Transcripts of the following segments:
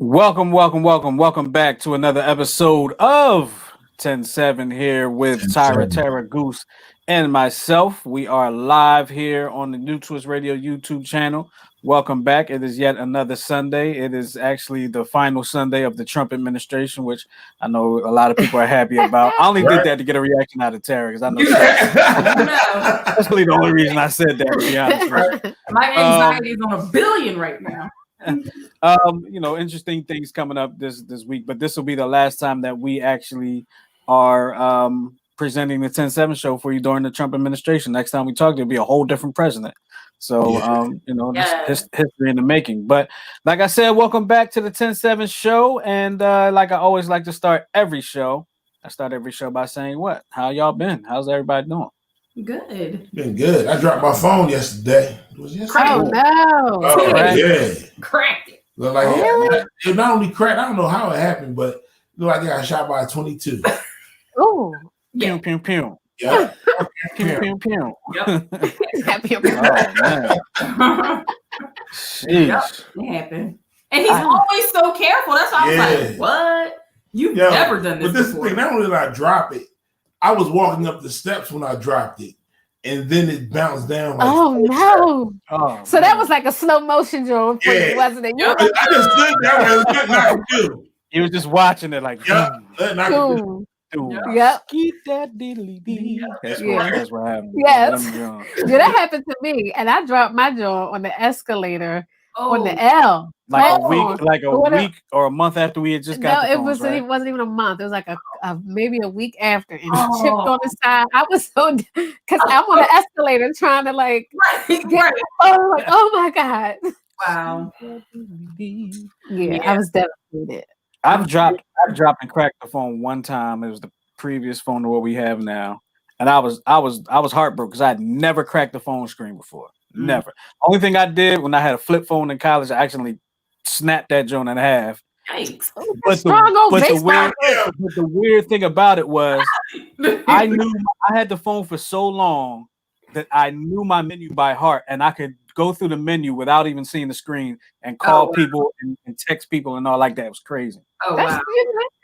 Welcome back to another episode of 10-7 here with Tyra, Tara, Goose, and myself. We are live here on the New Twist Radio YouTube channel. Welcome back. It is yet another Sunday. It is actually the final Sunday of the Trump administration, which I know a lot of people are happy about. I only did that to get a reaction out of Tara because I know that's really the only reason I said that, to be honest. My anxiety is on 1 billion right now. Interesting things coming up this week, but this will be the last time that we actually are presenting the 10-7 show for you during the Trump administration. Next time we talk, there'll be a whole different president. So, history in the making. But like I said, welcome back to the 10-7 show. And like I always like to start every show, I start every show by saying what? How y'all been? How's everybody doing? Good. Been good. I dropped my phone yesterday. It was yesterday. Oh, no. Cracked it. Look like it not only cracked, I don't know how it happened, but it looked like I got shot by a 22. Oh. Pew, pew, pew. Yeah. Pew, pew, pew. Yep. Oh, man. Yep. It happened. And he's always so careful. That's why I was like, what? You've never done this before. Thing, not only did I drop it, I was walking up the steps when I dropped it, and then it bounced down. Like So that was like a slow motion drawing for you, wasn't it? I just stood there and nothing I could do. You was just watching it like, Yep. Keep that diddly dee. That's what happened. Yes. That happened to me, and I dropped my jaw on the escalator on the L. Like a week or a month after we had just got it wasn't even a month. It was like maybe a week after, and it chipped on the side. I was so because I'm on the escalator trying to oh my God. Wow. I was devastated. I've dropped and cracked the phone one time. It was the previous phone to what we have now, and I was heartbroken because I had never cracked the phone screen before. Never. Only thing I did when I had a flip phone in college, I actually snapped that joint in half. Yikes. But the weird thing about it was I had the phone for so long that I knew my menu by heart, and I could go through the menu without even seeing the screen and call people and text people and all like that. It was crazy. Oh, wow.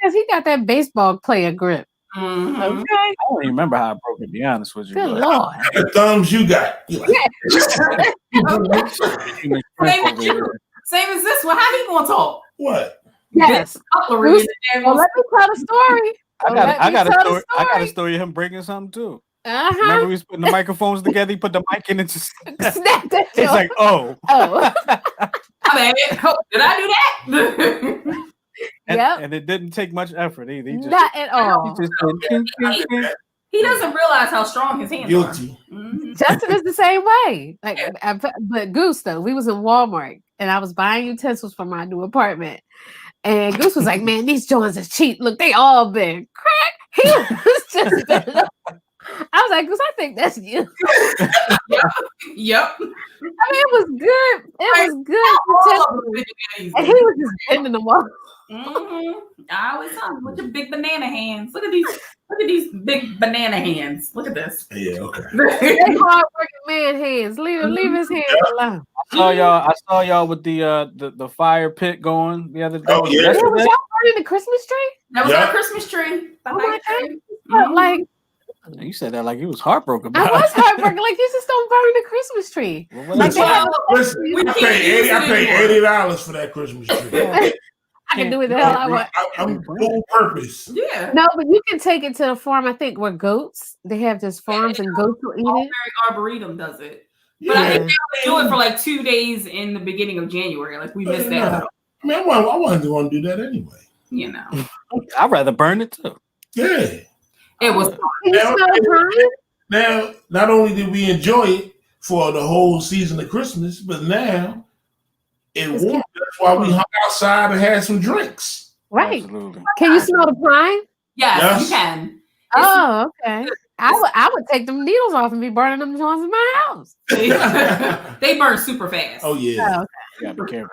Because he got that baseball player grip. Mm-hmm. Okay. I don't even remember how I broke it, to be honest with you. Good Lord. The thumbs you got. Same as this one. How he gonna talk? What? Yes. Let me tell the story. I got a story of him breaking something too. Remember we was putting the microphones together, he put the mic in and just snapped it. It's like, I mean, did I do that? And it didn't take much effort either. Not at all. He doesn't realize how strong his hands are. Justin is the same way. But Goose though, we was in Walmart and I was buying utensils for my new apartment, and Goose was like, "Man, these joints are cheap. Look, they all been crack." He was just. I was like, "Goose, I think that's you." Yep. I mean, it was good. It was good. And he was just bending them off. I always tell him, look at big banana hands. Look at these big banana hands. Look at this. Yeah, okay. They hard working man hands. Leave his hands alone. I saw y'all with the fire pit going the other day. Oh yeah. Was y'all burning the Christmas tree? That was our Christmas tree. Oh my God. Like, you said that like he was heartbroken. I was heartbroken. Like, you just don't burn the Christmas tree. I paid $80 for that Christmas tree. I can do it the hell I want. I'm full purpose. Yeah. No, but you can take it to the farm. I think where goats. They have just farms and goats will eat it. Arboretum does it. But I think they do it for like 2 days in the beginning of January. Like we missed that. I mean, I wasn't going to do that anyway. You know. I'd rather burn it too. Yeah. It was now, not only did we enjoy it for the whole season of Christmas, but now it warmed. That's why we hung outside and had some drinks. Right. Absolutely. Can you smell the pine? Yes, you can. Oh, okay. I would take them needles off and be burning them joints in my house. They burn super fast. Oh yeah. Oh, okay. Yeah, be careful.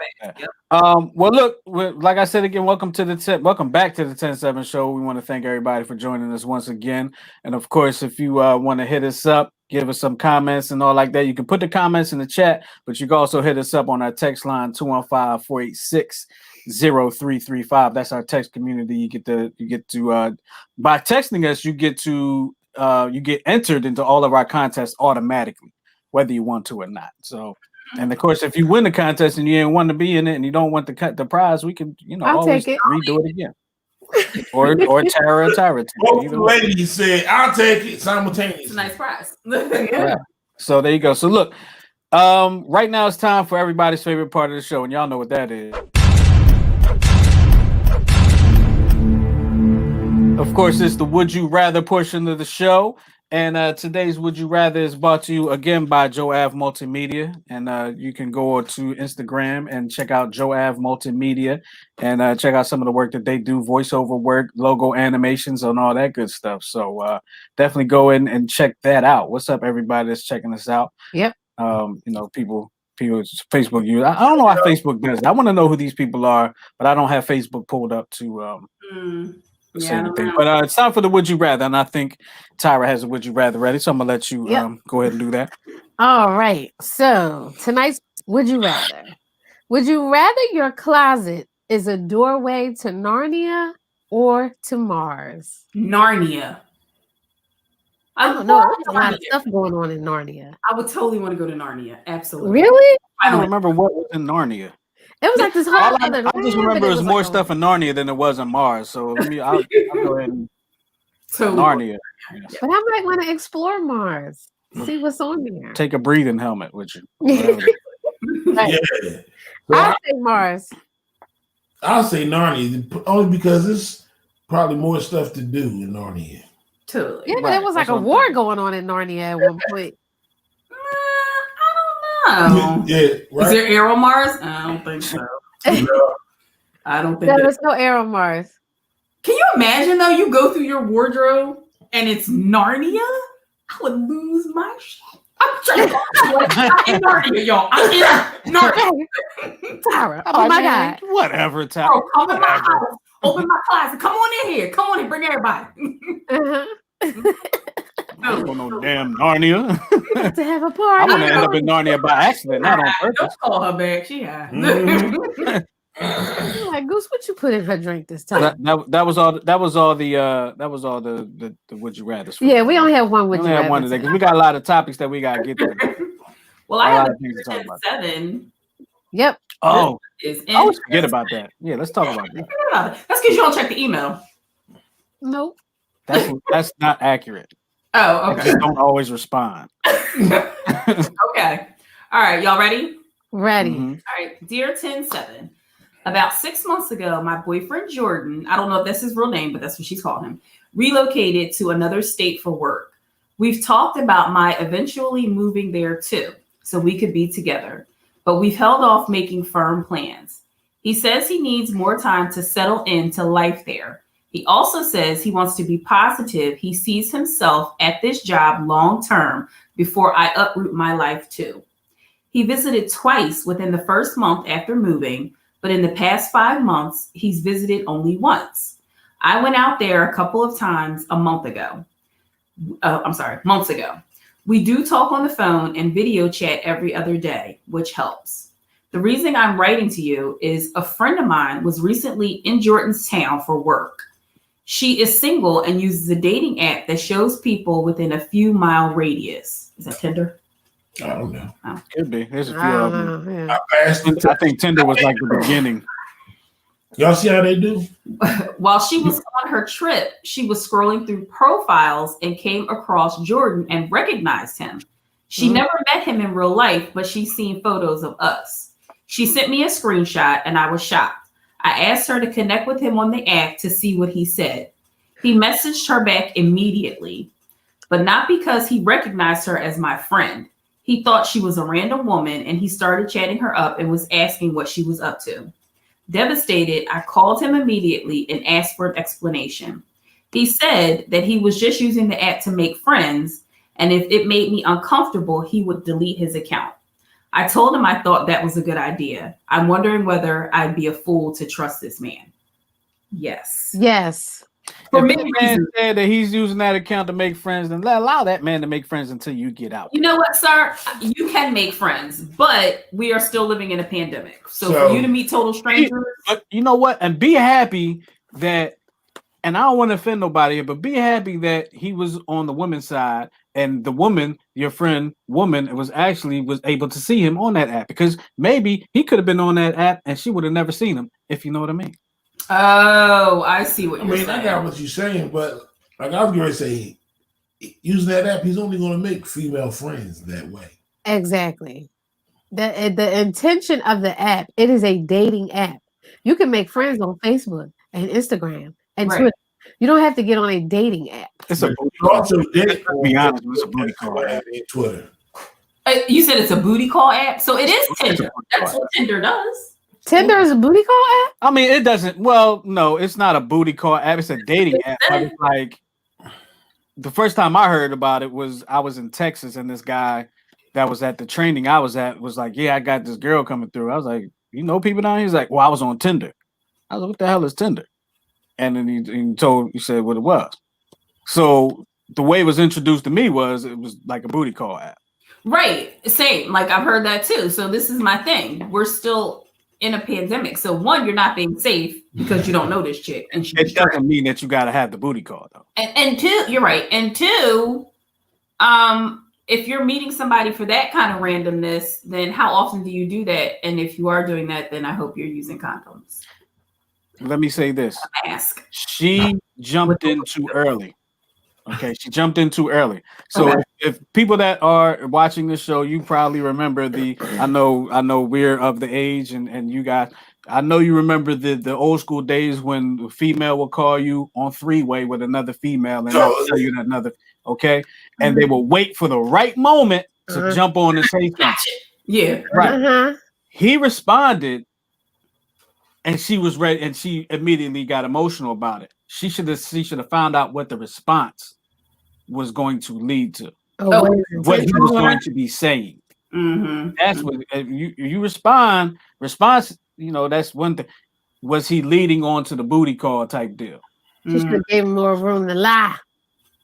Well, look, like I said again, welcome back to the 10-7 show. We want to thank everybody for joining us once again, and of course, if you want to hit us up, give us some comments and all like that, you can put the comments in the chat, but you can also hit us up on our text line 215-486 0335. That's our text community. You get to by texting us, you get entered into all of our contests automatically, whether you want to or not. So, and of course, if you win the contest and you ain't want to be in it and you don't want to cut the prize, we can, I'll always take it. redo it again. or Tara. Both the ladies said, "I'll take it" simultaneously. It's a nice prize. Yeah. So there you go. So look, right now it's time for everybody's favorite part of the show, and y'all know what that is. Of course, it's the Would You Rather portion of the show. And today's Would You Rather is brought to you again by Joav Multimedia. And you can go to Instagram and check out Joav Multimedia and check out some of the work that they do, voiceover work, logo animations, and all that good stuff. So definitely go in and check that out. What's up, everybody that's checking us out? Yep. People's Facebook use. I don't know why Facebook does it. I want to know who these people are, but I don't have Facebook pulled up to say anything. But it's time for the Would You Rather, and I think Tyra has a Would You Rather ready, so I'm gonna let you go ahead and do that. All right. So tonight's Would You Rather. Would you rather your closet is a doorway to Narnia or to Mars? Narnia. I don't know. There's a lot of stuff going on in Narnia. I would totally want to go to Narnia. Absolutely. Really? I don't remember what was in Narnia. It was like this whole other. I just remember there was more stuff in Narnia than there was in Mars. So I'll go ahead and Narnia. But I might want to explore Mars. See what's on there. Take a breathing helmet with you. Yeah. I'll say Mars. I'll say Narnia only because there's probably more stuff to do in Narnia. Totally. Yeah, but there was like a war going on in Narnia at one point. I don't know. Yeah, right. Is there air on Mars? I don't think so. I don't think there's no air on Mars. Can you imagine though? You go through your wardrobe and it's Narnia. I would lose my shit. I'm trying to I'm in Narnia, y'all. I'm in Narnia. Tyra, oh my God. Whatever, Tyra. Bro, come in my house. Open my closet. Come on in here. Come on in. Bring everybody. No damn Narnia. To have a party. I'm gonna end up in Narnia by accident, not on purpose. Don't call her back. She high. Like, Goose, what you put in her drink this time? That was all the Would You Rather. Yeah, we only have one Would You Rather. One today because we got a lot of topics that we gotta get to. Well, I have a 7. Yep. Oh, I always forget about that. Yeah, let's talk about that. That's because you don't check the email. Nope. That's not accurate. Oh, okay. I just don't always respond. Okay. All right, y'all ready? Ready. Mm-hmm. All right, dear 10-7. About 6 months ago, my boyfriend Jordan, I don't know if that's his real name, but that's what she's called him, relocated to another state for work. We've talked about my eventually moving there too, so we could be together, but we've held off making firm plans. He says he needs more time to settle into life there. He also says he wants to be positive. He sees himself at this job long term before I uproot my life too. He visited twice within the first month after moving, but in the past 5 months, he's visited only once. I went out there a couple of times months ago. We do talk on the phone and video chat every other day, which helps. The reason I'm writing to you is a friend of mine was recently in Jordan's town for work. She is single and uses a dating app that shows people within a few mile radius. Is that Tinder? I don't know. Oh. Could be. There's a few of them. Yeah. I think Tinder was like the beginning. Y'all see how they do? While she was on her trip, she was scrolling through profiles and came across Jordan and recognized him. She never met him in real life, but she's seen photos of us. She sent me a screenshot and I was shocked. I asked her to connect with him on the app to see what he said. He messaged her back immediately, but not because he recognized her as my friend. He thought she was a random woman and he started chatting her up and was asking what she was up to. Devastated, I called him immediately and asked for an explanation. He said that he was just using the app to make friends, and if it made me uncomfortable, he would delete his account. I told him I thought that was a good idea. I'm wondering whether I'd be a fool to trust this man. Yes. Yes. For If many that man reasons. said that he's using that account to make friends, then allow that man to make friends until you get out. You know what, sir? You can make friends, but we are still living in a pandemic. So for you to meet total strangers, But you know what? And be happy that, and I don't want to offend nobody here, but be happy that he was on the woman's side, and the woman, your friend, woman, was able to see him on that app, because maybe he could have been on that app and she would have never seen him, if you know what I mean. oh, I see what you're saying. I got what you're saying, but like I was going to say, using that app, he's only going to make female friends that way. Exactly. The intention of the app, it is a dating app. You can make friends on Facebook and Instagram and Twitter. You don't have to get on a dating app. It's a booty call. Also, be honest, it's a booty call app. Twitter. You said it's a booty call app, so it is Tinder. That's what Tinder does. Tinder is a booty call app? I mean, it doesn't. Well, no, it's not a booty call app. It's a dating app. But it's like, the first time I heard about it was I was in Texas, and this guy that was at the training I was at was like, "Yeah, I got this girl coming through." I was like, "You know people down here?" He's like, "Well, I was on Tinder." I was like, "What the hell is Tinder?" And then he said what it was. So the way it was introduced to me it was like a booty call app. Right. Same. Like I've heard that too. So this is my thing. We're still in a pandemic. So one, you're not being safe because you don't know this chick. And it doesn't mean that you got to have the booty call though. And two, you're right. And two, if you're meeting somebody for that kind of randomness, then how often do you do that? And if you are doing that, then I hope you're using condoms. Let me say this. Ask. She jumped in too early. Okay, she jumped in too early. So if people that are watching this show, you probably remember I know we're of the age and you guys, I know you remember the old school days when the female will call you on three-way with another female and tell you that another, okay? And they will wait for the right moment to jump on and say something. Yeah. Right. He responded and she was ready and she immediately got emotional about it. She should have found out what the response was going to lead to. What he was going to be saying. Mm-hmm. That's what you response, you know, that's one thing. Was he leading on to the booty call type deal? She should have gave him more room to lie.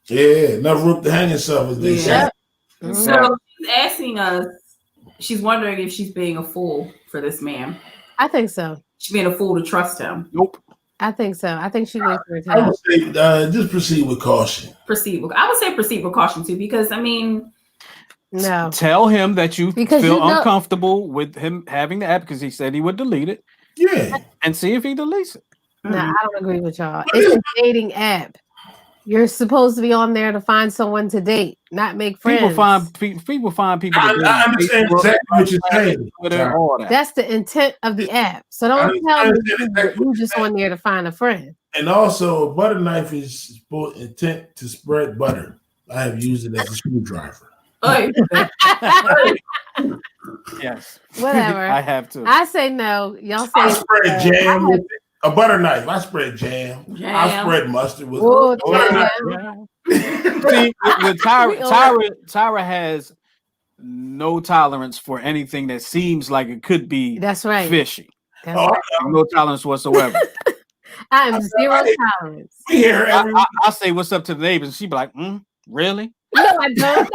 Yeah, enough room to hang himself, as they say. So she's asking us, she's wondering if she's being a fool for this man. I think so. She's being a fool to trust him. Nope. I think so. I think she waits for her I time. would say just proceed with caution. I would say proceed with caution too, because I mean, no. Tell him that you Because feel you know- uncomfortable with him having the app because he said he would delete it. Yeah. And see if he deletes it. No, I don't agree with y'all. It's a dating app. You're supposed to be on there to find someone to date, not make friends. People find people. I understand exactly what you're saying. Twitter, all that. That's the intent of the app. So don't tell me you just on there to find a friend. And also, a butter knife is intent to spread butter. I have used it as a screwdriver. Yes. Whatever. I have to. I say no. Y'all say I spread jam with it. A butter knife. I spread jam. I spread mustard with it. See, with Tyra has no tolerance for anything that seems like it could be That's right. fishy. That's right. No tolerance whatsoever. I am zero tolerance. We hear I say what's up to the neighbors, and she be like, really? No, I don't.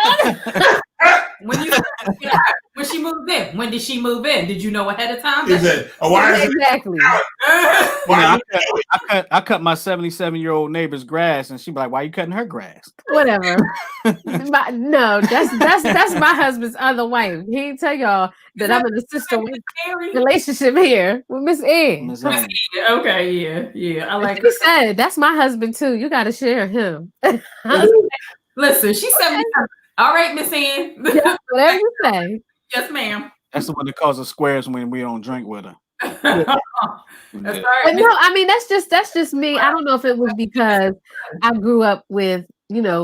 When she moved in, when did she move in? Did you know ahead of time? Exactly. I cut my 77-year-old neighbor's grass, and she be like, "Why are you cutting her grass?" Whatever. No, that's my husband's other wife. He didn't tell y'all that I'm in a sister relationship here with Miss Ann. Okay, yeah. I like. She said that's my husband too. You got to share him. Listen, she's 77. All right, Miss Ann. Whatever you say. Yes, ma'am. That's the one that causes squares when we don't drink with her. That's right. But no, I mean that's just me. I don't know if it was because I grew up with,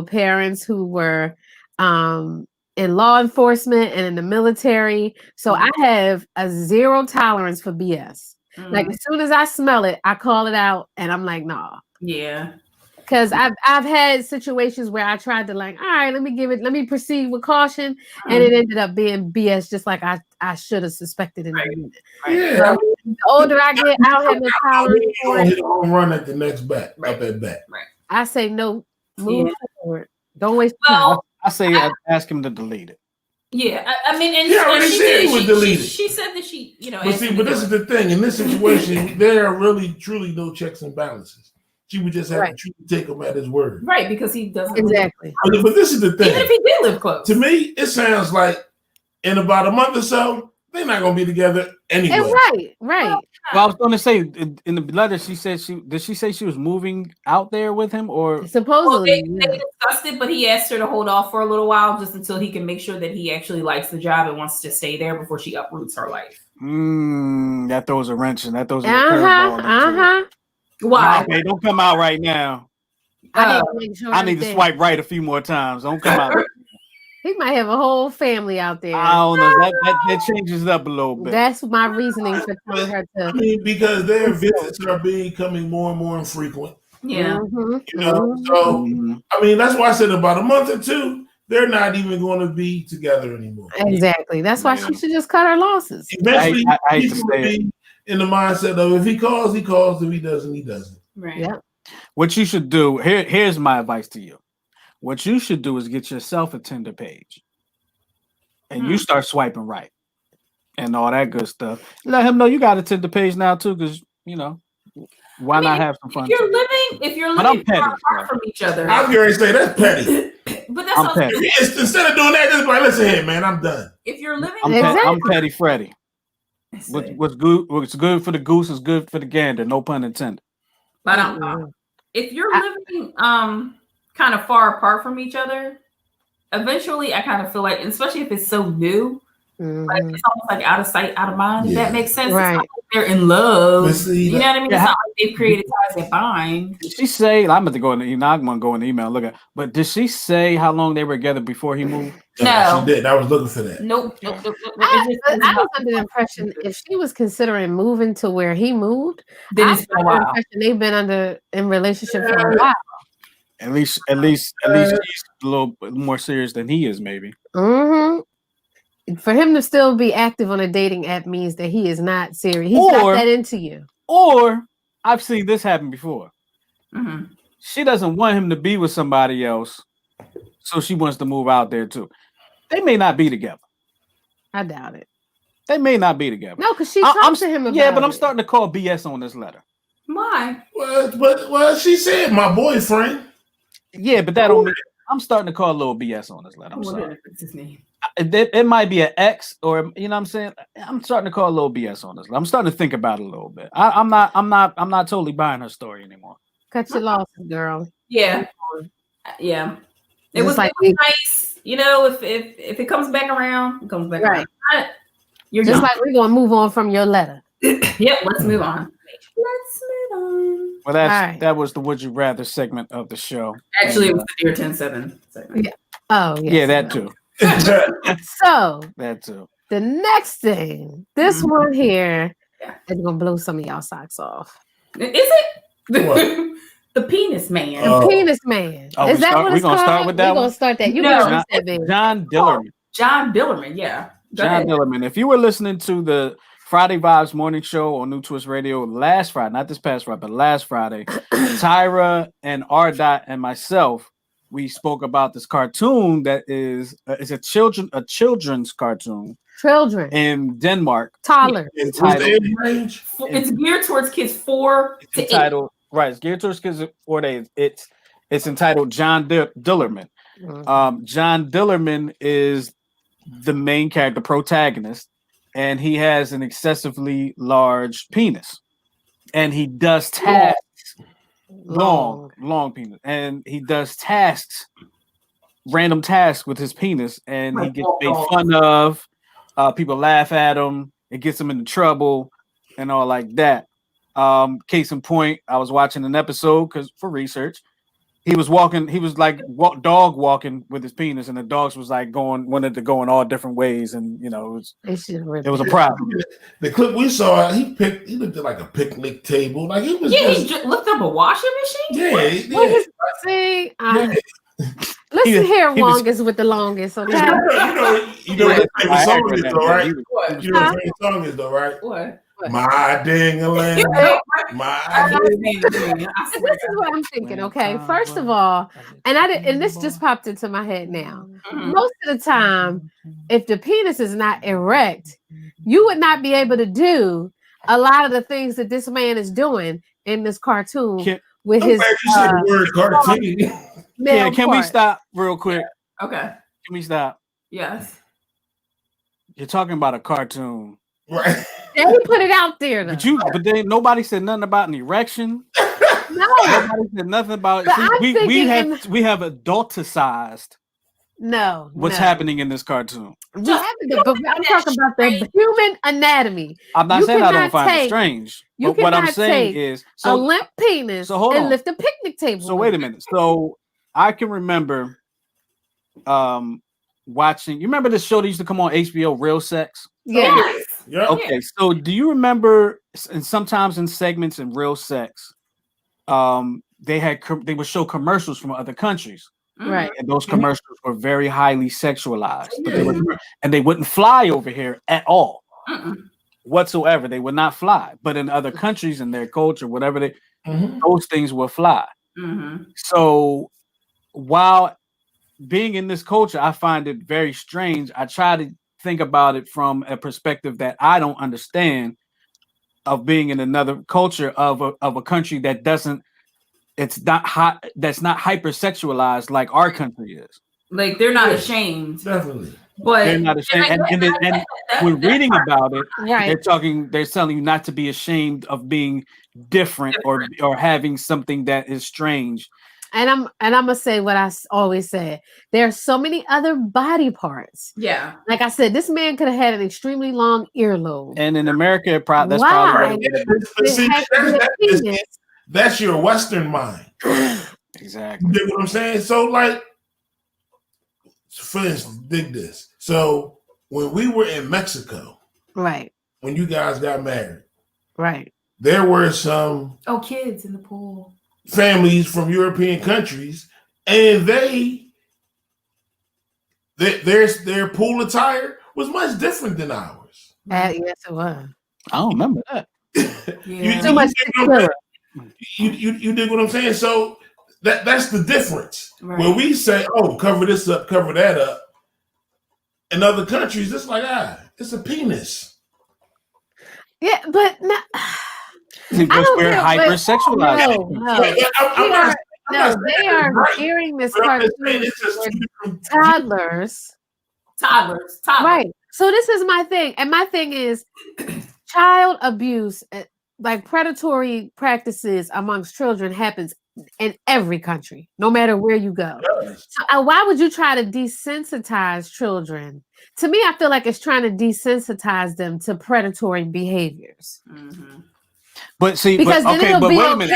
parents who were in law enforcement and in the military. So I have a zero tolerance for BS. Like as soon as I smell it, I call it out and I'm like, nah. Yeah. Because I've had situations where I tried to all right, let me proceed with caution, and it ended up being BS, just like I should have suspected in the beginning. Yeah, The older I get, I don't have no tolerance He's for gonna it. hit a home run at the next bat, Right. up at bat. I say no. Move Yeah. forward. Don't waste time. Well, I say ask him to delete it. yeah, I mean, and He already she said did. he would delete it. She said that she, you know, But asked see, him but to this do is it. the thing. In this situation, there are really, truly no checks and balances. She would just have Right. to truly take him at his word. Right, because he doesn't Exactly. But this is the Even if thing. he did live close. To me, it sounds like in about a month or so, they're not gonna be together anyway. And right. Well, I was going to say in the letter, she said did she say she was moving out there with him or? Well, Supposedly. they discussed it, but he asked her to hold off for a little while just until he can make sure that he actually likes the job and wants to stay there before she uproots her life. That throws a wrench in. That throws a curveball into it. Why? Okay, don't come out right now. I need to make sure I need to that swipe right a few more times. Don't come out. He might have a whole family out there. I don't know. That changes it up a little bit. That's my reasoning for telling her I to. mean, because their visits are becoming more and more infrequent. Yeah. Mhm, You know, mhm. so Mhm. I mean, that's why I said about a month or two, they're not even going to be together anymore. Exactly. That's why Yeah. she should just cut her losses. Eventually, I hate he's to going to say be in the mindset of if he calls, he calls. If he doesn't, he doesn't. Right. Yep. What you should do, here's my advice to you. What you should do is get yourself a Tinder page. And you start swiping right and all that good stuff. Let him know you got a Tinder page now too, because you know, why not have some fun? If you're But I'm living petty, far apart so. from each other. I was going to say that's petty. But that's I'm also, petty. Instead of doing that, just like, listen here, man, I'm done. if you're living I'm, Exactly. I'm Petty Freddy. Let's What's see. what's good for the goose is good for the gander. No pun intended. But if you're living kind of far apart from each other, eventually I kind of feel like, especially if it's so new, like Mhm. it's almost like out of sight, out of mind. If Yeah. that makes sense. Right. It's not like they're in love. But see, You know what I mean? Yeah. It's not like they've created ties that bind. Did she say? I'm about to go in the email. I'm gonna go in the email and look at. But did she say how long they were together before he moved? No. She did. I was looking for that. Nope. I was under the impression if she was considering moving to where he moved, Then I it's was been a under the while. impression they've been in relationship for a while. At least she's a little bit more serious than he is, maybe. Hmm. For him to still be active on a dating app means that he is not serious. He's Or- not that into you. Or I've seen this happen before. Mhm. She doesn't want him to be with somebody else, so she wants to move out there too. They may not be together. I doubt it. They may not be together. No, because she I'm talked to him about yeah, but I'm it. starting to call BS on this letter. Why? Well, she said my boyfriend. Yeah, but that don't mean I'm starting to call a little BS on this letter. I I'm wonder sorry. if it's his name. It might be an X or you know what I'm saying. I'm starting to call a little BS on this. I'm starting to think about it a little bit. I'm not totally buying her story anymore. Cut your losses, girl. Yeah. Yeah. It Just was, like it was nice. You know, if it comes back around, it comes back Right. around. You're Just young. like we're gonna move on from your letter. Yep, let's move on. Let's move on. Well, that's All right. that was the Would You Rather segment of the show. Actually, it And, was the Dear 10-7 segment. Yeah. Oh, yes. yeah, that too. So That too. the next thing, this Mhm. one here Yeah. is gonna blow some of y'all socks off. Is it? What? The penis man. The Oh. penis man. Oh, is we that start- what we it's gonna called? start with that We're one? gonna start that. You No. know John, what that, baby. John Dillerman. John Dillerman, yeah. Go John ahead. Dillerman. If you were listening to the Friday Vibes morning show on New Twist Radio last Friday, not this past Friday, but last Friday, Tyra and R. Dot and myself, we spoke about this cartoon that is a children's cartoon Children, in Denmark. toddlers. What's the age range? It's geared towards kids 4 to 8. Entitled right, it's geared towards kids 4 days. It's entitled John Dillerman. Mhm. John Dillerman is the main character, protagonist, and he has an excessively large penis, and he does tasks long penis, and he does tasks, random tasks with his penis, and he gets made fun of. People laugh at him. It gets him into trouble, and all like that. Case in point, I was watching an episode because for research. He was walking. He was like dog walking with his penis, and the dogs was like wanted to go in all different ways, and you know it was a problem. The clip we saw, he looked at like a picnic table, like he was. Yeah, he just, looked up a washing machine. yeah. See, Yeah. listen He here, was- longest with the longest. Okay. You know what his favorite song is though, right? What? You know what his favorite song is though, right? What? My ding-a-ling. This is what I'm thinking. Okay, first of all, and this just popped into my head now. Most of the time, if the penis is not erect, you would not be able to do a lot of the things that this man is doing in this cartoon with his. You said the word cartoon. Yeah, can we stop real quick? Okay. Can we stop? Yes. You're talking about a cartoon. Right. They put it out there though. But then nobody said nothing about an erection. No. Nobody said nothing about it. We have adulticized what's happening in this cartoon. But I'm talking about the human anatomy. I'm not saying I don't find it strange. But what I'm saying is a limp penis and lift a picnic table. So wait a minute. So I can remember watching. You remember this show that used to come on HBO, Real Sex? Yes. Yeah. Okay. So do you remember? And sometimes in segments in Real Sex, they would show commercials from other countries, right? And those commercials were very highly sexualized, and they wouldn't fly over here at all, whatsoever. They would not fly, but in other countries, in their culture, whatever those things will fly. So while being in this culture, I find it very strange. I try to think about it from a perspective that I don't understand, of being in another culture of a country that doesn't, it's not hot, that's not hypersexualized like our country is. Like they're not ashamed. Definitely. But they're not ashamed. And when reading about it, they're telling you not to be ashamed of being different or having something that is strange. And I'm gonna say what I always say. There are so many other body parts. Yeah. Like I said, this man could have had an extremely long earlobe. And in America, that's probably that's your Western mind. Exactly. You dig what I'm saying? So, like, for instance, dig this. So when we were in Mexico, right? When you guys got married, right? There were some kids in the pool. Families from European countries, and their pool attire was much different than ours. Yes, it was. I don't remember that. You dig what I'm saying? So that's the difference. Right. When we say, "Oh, cover this up, cover that up," in other countries, it's like, it's a penis. Yeah, but no. Because we're hypersexualized. They are hearing this cartoon for toddlers. Right. So this is my thing. And my thing is child abuse, like predatory practices amongst children, happens in every country, no matter where you go. So why would you try to desensitize children? To me, I feel like it's trying to desensitize them to predatory behaviors. Mm-hmm. But see, because but wait a minute.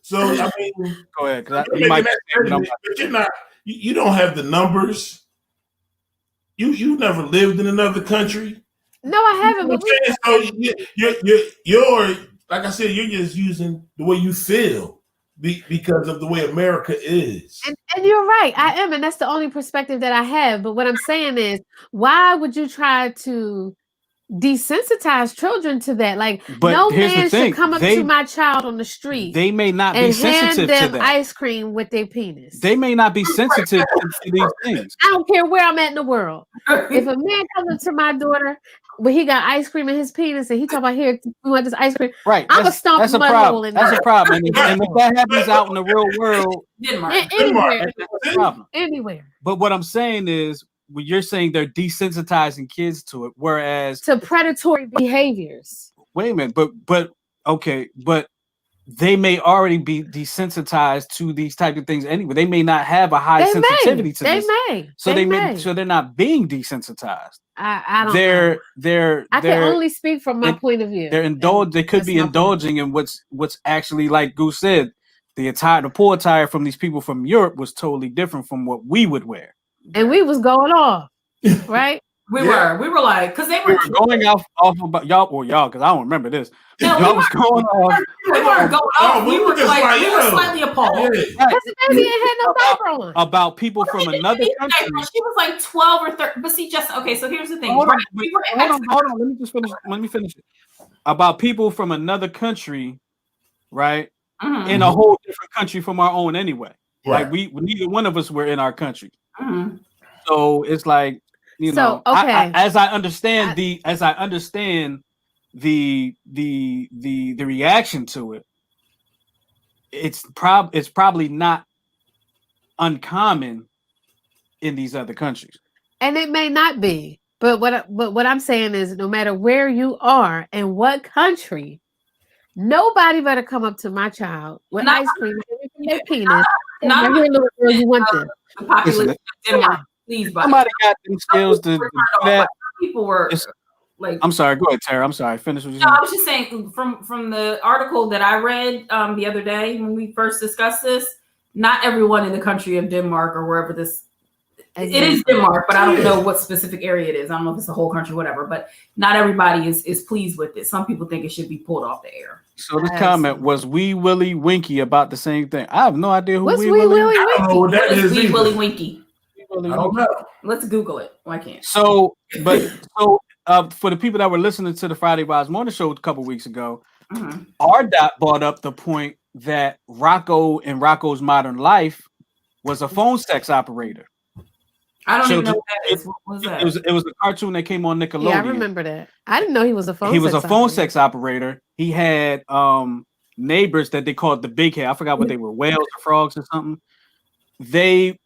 So I mean, go ahead. But you're not. You don't have the numbers. You never lived in another country. No, I haven't. You're like I said. You're just using the way you feel because of the way America is. And you're right. I am, and that's the only perspective that I have. But what I'm saying is, why would you try to desensitize children to that? Like, no man should come up to my child on the street. They may not be sensitive to that. Ice cream with their penis. They may not be sensitive to these things. I don't care where I'm at in the world. If a man comes up to my daughter, but he got ice cream in his penis, and he talk about, here, we want this ice cream. Right. I'm gonna stomp that's a problem. That's a problem. And if that happens out in the real world, anywhere. But what I'm saying is, when you're saying they're desensitizing kids to it, whereas to predatory behaviors. Wait a minute, but they may already be desensitized to these type of things anyway. They may not have a high sensitivity to this. So they're not being desensitized. I don't know. I can only speak from my point of view. They could be indulging in what's actually, like Goose said, the pool attire from these people from Europe was totally different from what we would wear. And we was going off, right? We were like, because they We were were going off about y'all, because I don't remember this. No, y'all was going off. We weren't going off. we were just like, we were slightly appalled. Yeah. Because the baby ain't had no diaper on. About people from another country. She was like 12 or 13. But see, just okay. So here's the thing. Hold on. Let me just finish. Let me finish it. About people from another country, right? Mm-hmm. In a whole different country from our own anyway. Right. Like we neither one of us were in our country. Mm-hmm. So it's like, you know, okay. as I understand the reaction to it, it's probably not uncommon in these other countries. And it may not be, but what I'm saying is, no matter where you are and what country, nobody better come up to my child with ice cream in their penis. Not here, little girl, you want this? The population of Denmark, please. Somebody got them skills to do that. People were like, I'm sorry. Go ahead, Tara. I'm sorry. Finish what you said. No, I was just saying from the article that I read the other day when we first discussed this. Not everyone in the country of Denmark or wherever this. It is Denmark, but I don't know what specific area it is. I don't know if it's the whole country, whatever. But not everybody is pleased with it. Some people think it should be pulled off the air. So this comment was Wee Willie Winky about the same thing. I have no idea who What's Wee Wee Willie Willie I don't know what that is. Wee Willie Winky. I don't know. Let's Google it. Why can't? So for the people that were listening to the Friday Vibes Morning Show a couple weeks ago, RDOT brought up the point that Rocco in Rocco's Modern Life was a phone sex operator. I don't even know what that is. What was that? It was a cartoon that came on Nickelodeon. Yeah, I remember that. I didn't know he was a phone. He was a phone sex operator. He had neighbors that they called the big head. I forgot what they were, whales or frogs or something. They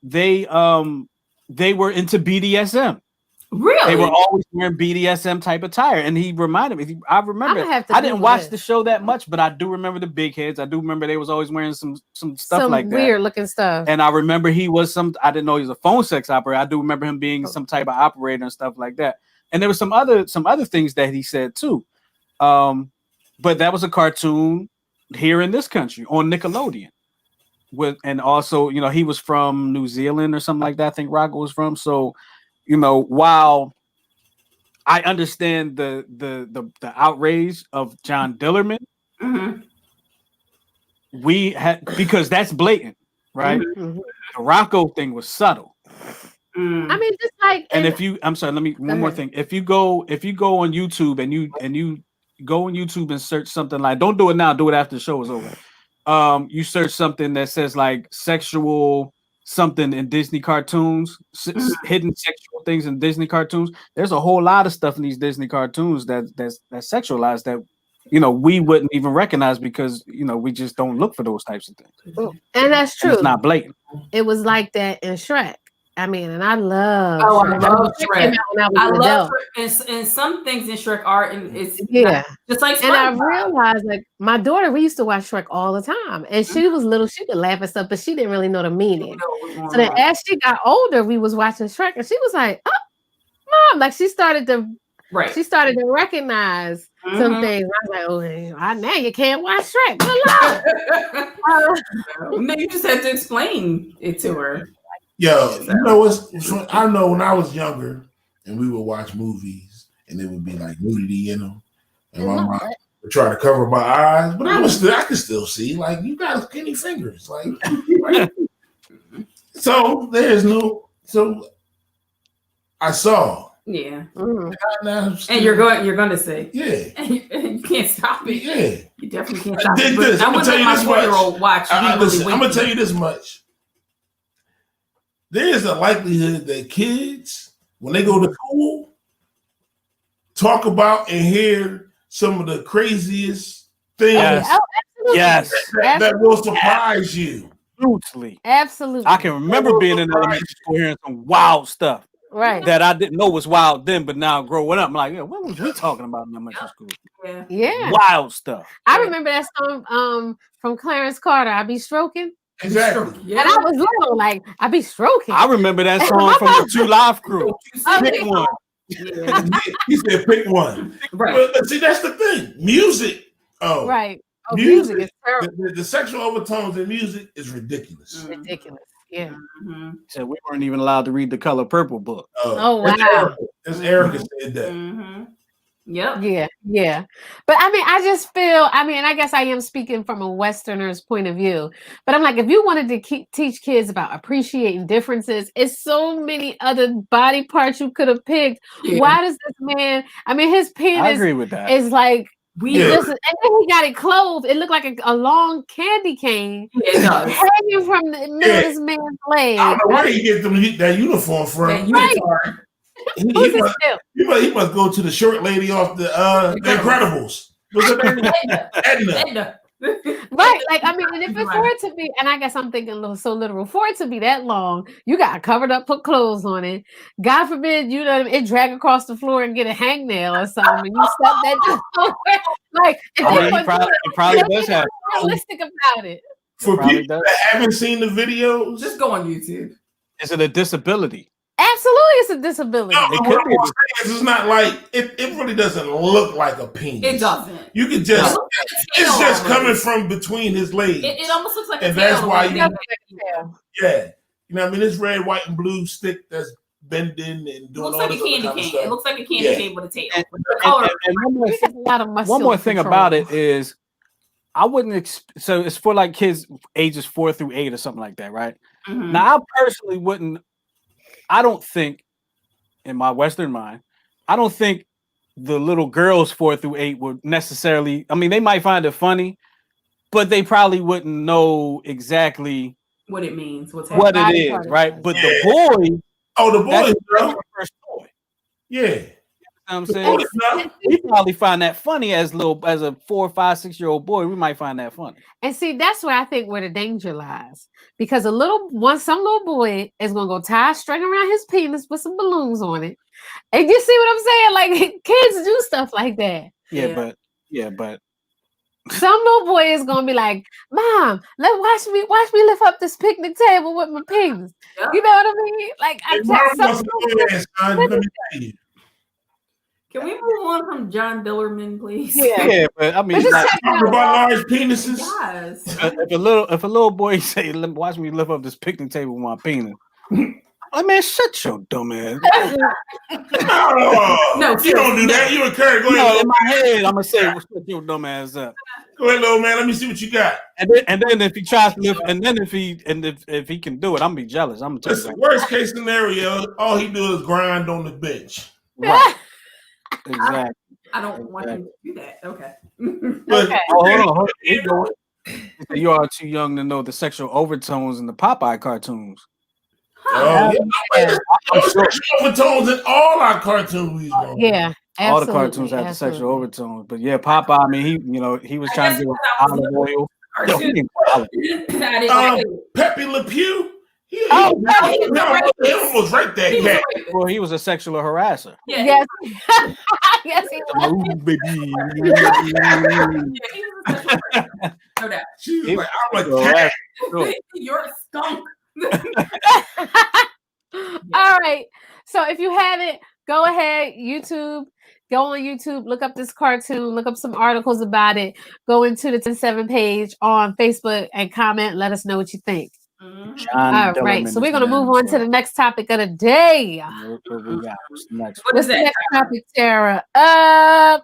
were into BDSM. Really? They were always wearing BDSM type attire, and he reminded me. I remember. I didn't watch the show that much, but I do remember the big heads. I do remember they was always wearing some stuff like that, weird looking stuff. And I remember he was I didn't know he was a phone sex operator. I do remember him being some type of operator and stuff like that. And there was some other things that he said too. But that was a cartoon here in this country on Nickelodeon. And also, you know, he was from New Zealand or something like that. I think Rocco was from. So, you know, while I understand the outrage of John Dillerman, we had, because that's blatant, right? The Rocco thing was subtle. I mean, just like, and if you, I'm sorry, one more thing. If you go on YouTube and you go on YouTube and search something like, don't do it now, do it after the show is over. You search something that says like sexual something in Disney cartoons, hidden sexual things in Disney cartoons. There's a whole lot of stuff in these Disney cartoons that's sexualized that, you know, we wouldn't even recognize because, you know, we just don't look for those types of things. And that's true. And it's not blatant. It was like that in Shrek. I mean, and I love. Oh, I love Shrek. I love Shrek. And some things in Shrek are, it's just like. And I realized, like, my daughter, we used to watch Shrek all the time, and she was little. She could laugh and stuff, but she didn't really know the meaning. So then, as she got older, we was watching Shrek, and she was like, "Oh, mom!" Like she started to recognize some things. I was like, "Oh, now you can't watch Shrek." Good luck. No, you just had to explain it to her. Yo, you know what's? I know when I was younger and we would watch movies and it would be like nudity in them, and my mom would try to cover my eyes, but I could still see. Like, you got skinny fingers, like. Right? So there's no. So I saw. Yeah. And you're going to say. Yeah. You can't stop it. Yeah. You definitely can't stop it. This. I'm gonna tell you this much. Watch. I'm gonna tell you this much. There's a likelihood that kids, when they go to school, talk about and hear some of the craziest things that will surprise you. Absolutely. Absolutely. I can remember being in elementary school hearing some wild stuff. Right. That I didn't know was wild then, but now growing up, I'm like, what was we talking about in elementary school? Yeah. Wild stuff. I remember that song from Clarence Carter, I Be Stroking. Exactly. And I was little, like, I be stroking. I remember that song from the 2 Live Crew. Pick one. He said, pick one. Right. But see, that's the thing. Music. Right. Music is terrible. The sexual overtones in music is ridiculous. Ridiculous. Yeah. Mm-hmm. So we weren't even allowed to read the Color Purple book. Oh, wow. That's Erica said that. Mm-hmm. Yep. Yeah. But I mean, I just feel, I guess I am speaking from a Westerner's point of view, but I'm like, if you wanted to teach kids about appreciating differences, it's so many other body parts you could have picked. Yeah. Why does this man, his I penis agree with that. is like, Yeah. and then he got it clothed. It looked like a long candy cane It does. hanging from the middle of this man's leg. I don't know where he gets that uniform from. That unitard. He must go to the short lady off the Incredibles. What's her name? Edna. Right, and if it's for it to be, and I guess I'm thinking so literal, for it to be that long, you got covered up, put clothes on it. God forbid, it drag across the floor and get a hangnail or something, and you step that like. It probably does have. Realistic about it. For people that haven't seen the videos, just go on YouTube. Is it a disability? Absolutely, it's a disability. No, it's not like it really doesn't look like a penis. It doesn't. You can just it's just coming from between his legs. It almost looks like and a that's tail. why this red, white, and blue stick that's bending and doing all this other kind of stuff. It looks like a candy cane with a tail. One more thing about it is, I wouldn't. So it's for like kids ages 4 through 8 or something like that, right? Mm-hmm. Now, I personally wouldn't. I don't think, in my Western mind, I don't think the little girls 4 through 8 would necessarily. I mean, they might find it funny, but they probably wouldn't know exactly what it means. What it is, right? But the boys. Oh, the boys, that's the first toy. Yeah. You know what I'm saying? We probably find that funny as a 4, 5, 6-year-old boy. We might find that funny. And see, that's where I think where the danger lies. Because some little boy is gonna go tie a string around his penis with some balloons on it. And you see what I'm saying? Like, kids do stuff like that. Yeah, but some little boy is gonna be like, "Mom, watch me lift up this picnic table with my penis." Yeah. You know what I mean? Like, Can we move on from John Dillerman, please? Yeah, but I mean, talking about large penises. Yes. If a little boy say, "Watch me lift up this picnic table with my penis," man, shut your dumb ass. No, you don't do that. You and Kurt, go ahead. In my head, I'm gonna say, "Shut your dumb ass up." Go ahead, little man. Let me see what you got. And then if he tries to lift, if he can do it, I'm gonna be jealous. I'm gonna tell you. Worst case scenario, all he do is grind on the bench. Right. Exactly. I don't want him to do that. Okay. Okay. Hold on. You are too young to know the sexual overtones in the Popeye cartoons. Overtones in all our cartoons. Yeah. All the cartoons have the sexual overtones, but yeah, Popeye. I mean, he was trying to do olive oil. Pepe Le Pew. He almost raped that cat. Well, he was a sexual harasser. Yeah. Yes. Yes, he was. Ooh, baby. No doubt. She was like, I'm a cat. You're a skunk. All right. So if you haven't, go ahead, go on YouTube, look up this cartoon, look up some articles about it, go into the 10-7 page on Facebook and comment, let us know what you think. All right, so we're going to move on to the next topic of the day. What is the next topic, Tara? How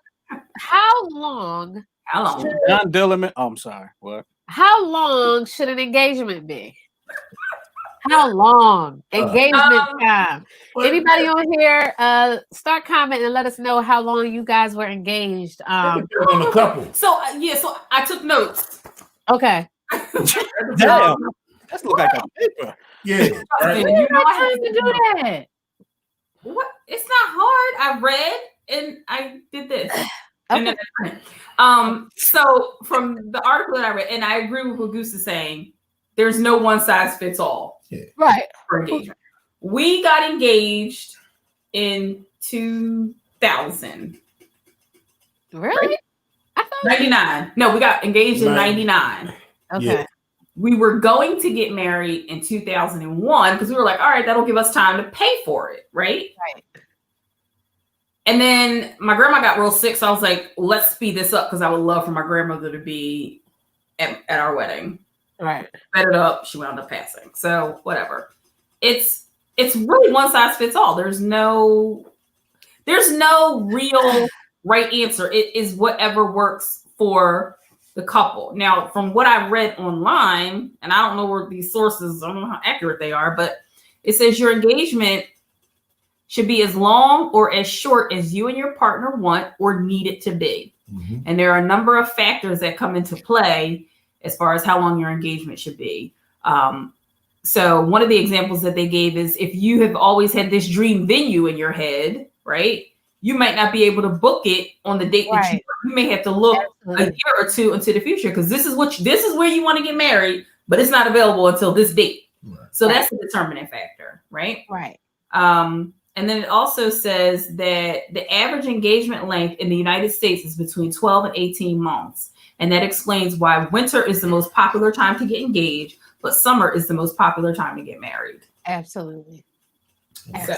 long? John Dillerman. Oh, I'm sorry. What? How long should an engagement be? How long? Engagement time. Anybody on here, start commenting and let us know how long you guys were engaged. On a couple. So I took notes. Okay. Damn. That's look like a paper. Yeah. Right. You know how to do that. What? It's not hard. I read and I did this. Okay. So from the article that I read, and I agree with what Goose is saying, there's no one size fits all. Yeah. Right. For engagement. We got engaged in 2000. Really? Right? 99. No, we got engaged in 99. Okay. Yeah. We were going to get married in 2001 because we were like, all right, that'll give us time to pay for it, right? Right. And then my grandma got real sick, so I was like, let's speed this up because I would love for my grandmother to be at our wedding. Right. Sped it up. She wound up passing. So whatever. It's really one size fits all. There's no real right answer. It is whatever works for the couple. Now, from what I read online, and I don't know where these sources, I don't know how accurate they are, but it says your engagement should be as long or as short as you and your partner want or need it to be. Mm-hmm. And there are a number of factors that come into play as far as how long your engagement should be. So one of the examples that they gave is if you have always had this dream venue in your head, right? You might not be able to book it on the date that you may have to look a year or two into the future because this is where you want to get married, but it's not available until this date. Right. So that's a determining factor, right? Right. And then it also says that the average engagement length in the United States is between 12 and 18 months. And that explains why winter is the most popular time to get engaged, but summer is the most popular time to get married. Absolutely. So.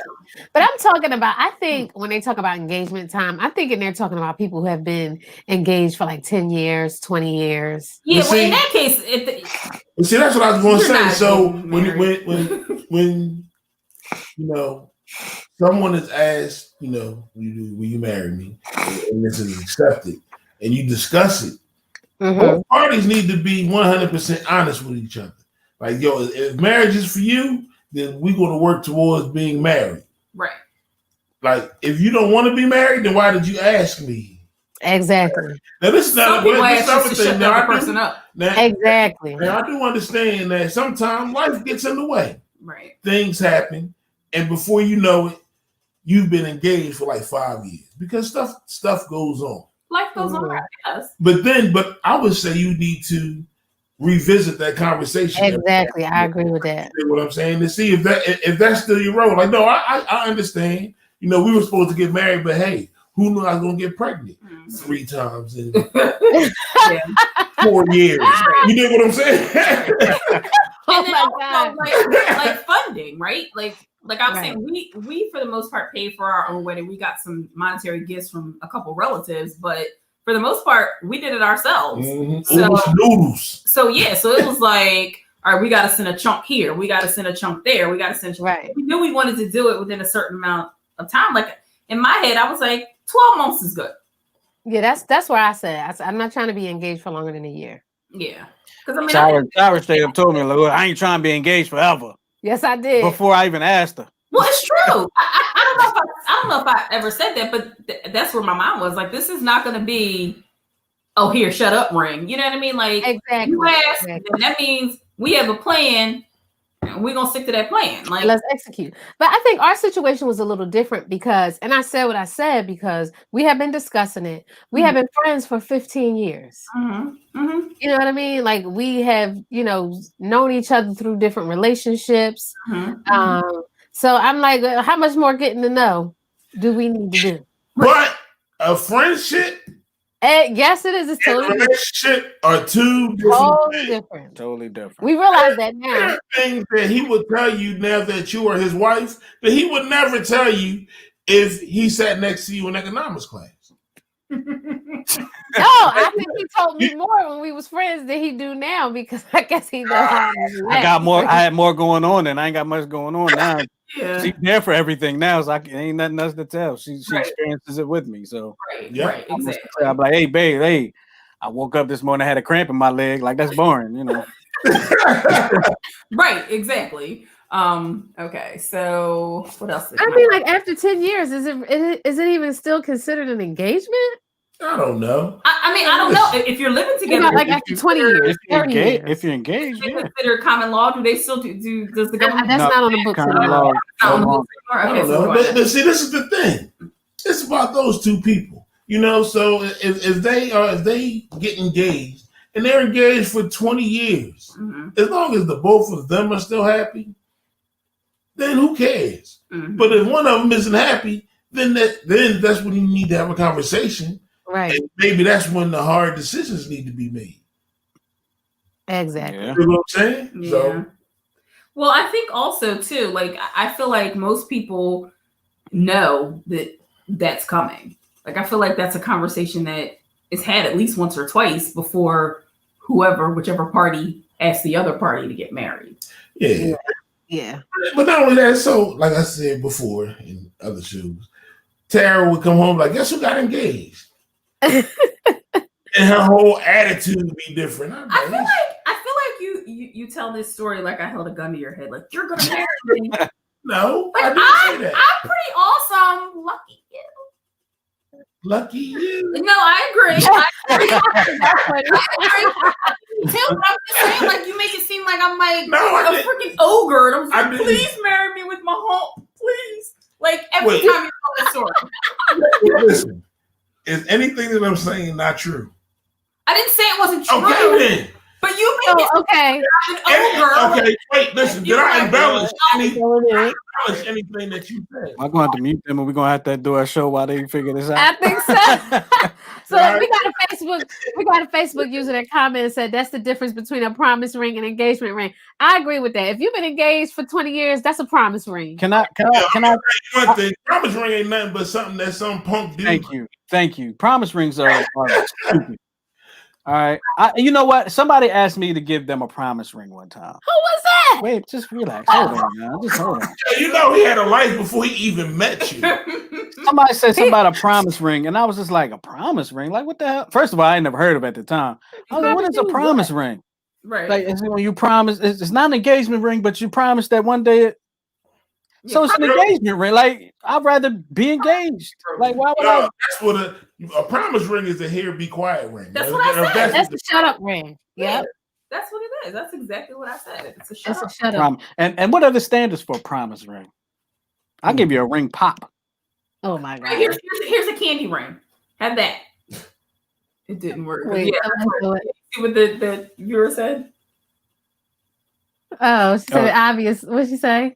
But I'm talking about, I think when they talk about engagement time, I'm thinking they're talking about people who have been engaged for like 10 years, 20 years. Yeah, well, in that case, see, that's what I was going to say. So when you know, someone is asked, you know, will you marry me? And this is accepted, and you discuss it. Mm-hmm. Both parties need to be 100% honest with each other. Like, yo, if marriage is for you, then we're going to work towards being married. Right. Like, if you don't want to be married, then why did you ask me? Exactly. Now, this is not a thing. Now, person up. Exactly. Now, I do understand that sometimes life gets in the way. Right. Things happen. And before you know it, you've been engaged for like 5 years because stuff goes on. Life goes on, I guess. But I would say you need to revisit that conversation. Exactly. I agree with that. You know what I'm saying? To see if that's still your role. Like, no, I understand. You know, we were supposed to get married, but hey, who knew I was gonna get pregnant 3 times in 4 years? You know what I'm saying? And then also, like funding, right? Like I'm saying, we for the most part paid for our own wedding. We got some monetary gifts from a couple relatives, but for the most part, we did it ourselves. Mm-hmm. So it was like, all right, we got to send a chunk here. We got to send a chunk there. We got to send. Right. We knew we wanted to do it within a certain amount of time. Like in my head, I was like, 12 months is good. Yeah, that's where I said I'm not trying to be engaged for longer than a year. Yeah, because I mean, Tyra straight up told me, like, I ain't trying to be engaged forever. Yes, I did. Before I even asked her. Well, it's true. I don't know if I ever said that, but that's where my mind was. Like, this is not going to be, oh, here, shut up, ring. You know what I mean? Like, exactly. You ask, and that means we have a plan, and we're going to stick to that plan. Like, let's execute. But I think our situation was a little different because, and I said what I said because we have been discussing it. We have been friends for 15 years. Mm-hmm. Mm-hmm. You know what I mean? Like, we have, you know, known each other through different relationships. Mm-hmm. So I'm like, how much more getting to know do we need to do? But a friendship, yes, it is. It's totally relationship are two different. Totally different. We realize that now. There are things that he would tell you now that you are his wife that he would never tell you if he sat next to you in economics class. No, I think he told me more when we was friends than he do now because I guess he knows. I had more going on and I ain't got much going on now. Yeah. She's there for everything now, so ain't nothing else to tell. She experiences it with me. So right, exactly. I'm like, hey, babe, hey, I woke up this morning, I had a cramp in my leg. Like, that's boring, you know. Right, exactly. Okay, so what else? I mean, like after 10 years, is it even still considered an engagement? I don't know. I mean, I don't know. If you're living together, like after 20 years, if you're engaged, they consider common law. Do they still do? Does the government? That's not on the books anymore. I don't know. But see, this is the thing. It's about those two people, you know. So if they get engaged and they're engaged for 20 years, as long as the both of them are still happy, then who cares? But if one of them isn't happy, then that's when you need to have a conversation. Right. And maybe that's when the hard decisions need to be made. Exactly. You know what I'm saying? Yeah. So, well, I think also too, like I feel like most people know that that's coming. Like I feel like that's a conversation that is had at least once or twice before whichever party ask the other party to get married. Yeah. Yeah. But not only that, so like I said before in other shows, Tara would come home like, guess who got engaged? And her whole attitude would be different. I feel like you tell this story like I held a gun to your head, like you're gonna marry me. No, Like, I didn't say that. I'm pretty awesome. Lucky you. Lucky you. No, I agree. I agree. Too, but I'm just saying, like, you make it seem like I'm like a freaking ogre. And I'm just like, please marry me with my home. Please. Like, every time you tell this story. Listen, is anything that I'm saying not true? I didn't say it wasn't true. Okay, then. But you make it okay. An ogre. Okay, wait, listen. Did I embellish anything that you said? I'm going to have to mute them, and we're going to have to do a show while they figure this out. I think so. So we got a Facebook user that commented and said that's the difference between a promise ring and engagement ring. I agree with that. If you've been engaged for 20 years, that's a promise ring. Can I? One thing, promise ring ain't nothing but something that some punk do. Thank you. Promise rings are stupid. All right. You know what? Somebody asked me to give them a promise ring one time. Who was that? Wait, just relax. Hold on, man. Just hold on. You know he had a life before he even met you. Somebody said something about a promise ring, and I was just like, a promise ring? Like, what the hell? First of all, I ain't never heard of it at the time. I was like, what is a promise ring? Right. Like, it's when you promise, it's not an engagement ring, but you promise that one day so it's an engagement ring. Like, I'd rather be engaged. Like, why would I? That's what a promise ring is. A here, be quiet ring. That's what I said. That's the shut up ring. Yep. That's what it is. That's exactly what I said. It's a shut up. And what are the standards for a promise ring? I'll give you a ring pop. Oh my god. Here's a candy ring. Have that. It didn't work. Wait, See what the viewer said? Oh, she said obvious. What'd she say?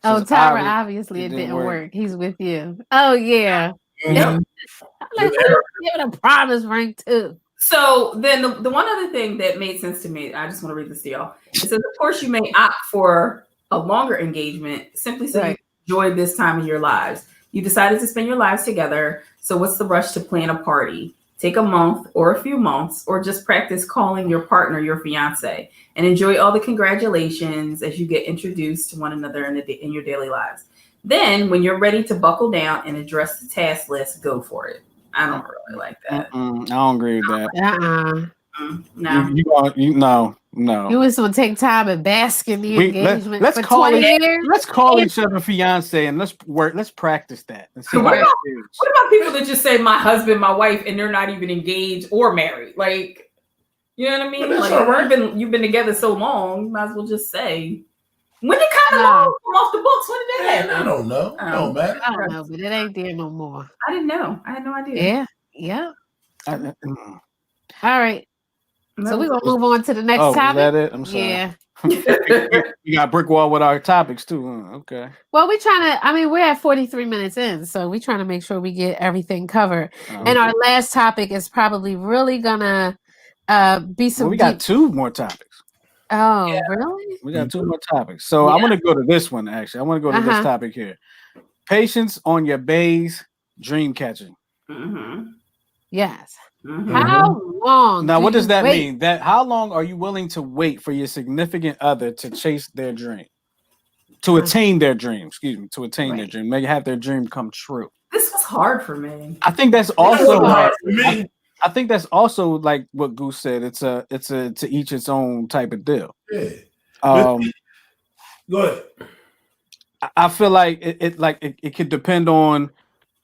Oh, Tyra, obviously it didn't work. He's with you. Oh, yeah. Yep. Give it a promise ring, too. So then the one other thing that made sense to me, I just want to read this to y'all. It says, of course, you may opt for a longer engagement simply so you enjoy this time in your lives. You decided to spend your lives together. So what's the rush to plan a party? Take a month or a few months, or just practice calling your partner your fiance and enjoy all the congratulations as you get introduced to one another in your daily lives. Then when you're ready to buckle down and address the task list, go for it. I don't really like that. I don't agree with that. No. No. You was gonna take time and bask in the engagement for 20 years? Let's call each other fiance and let's practice that. And see what about people that just say my husband, my wife, and they're not even engaged or married? Like, you know what I mean? Like, you've been together so long, you might as well just say. When did Common Law come off the books? When did that happen? I don't know. It don't matter. I don't know, but it ain't there no more. I didn't know. I had no idea. Yeah. All right. So we're gonna move on to the next topic. Is that it? I'm sorry. Yeah. We got brick wall with our topics too. Okay. Well, we're at 43 minutes in, so we're trying to make sure we get everything covered. And our last topic is probably really gonna be some. We got two more topics. Oh, really? We got two more topics. So I want to go to this one, actually. I want to go to this topic here. Patience on your bae's dream catching. Mm-hmm. Yes. Mm-hmm. How long? Now, what does that mean? How long are you willing to wait for your significant other to chase their dream? To attain their dream, their dream. Make have their dream come true. This was hard for me. I think that's also hard for me. I think that's also like what Goose said. It's a to each its own type of deal. Yeah. Go ahead. I feel like it could depend on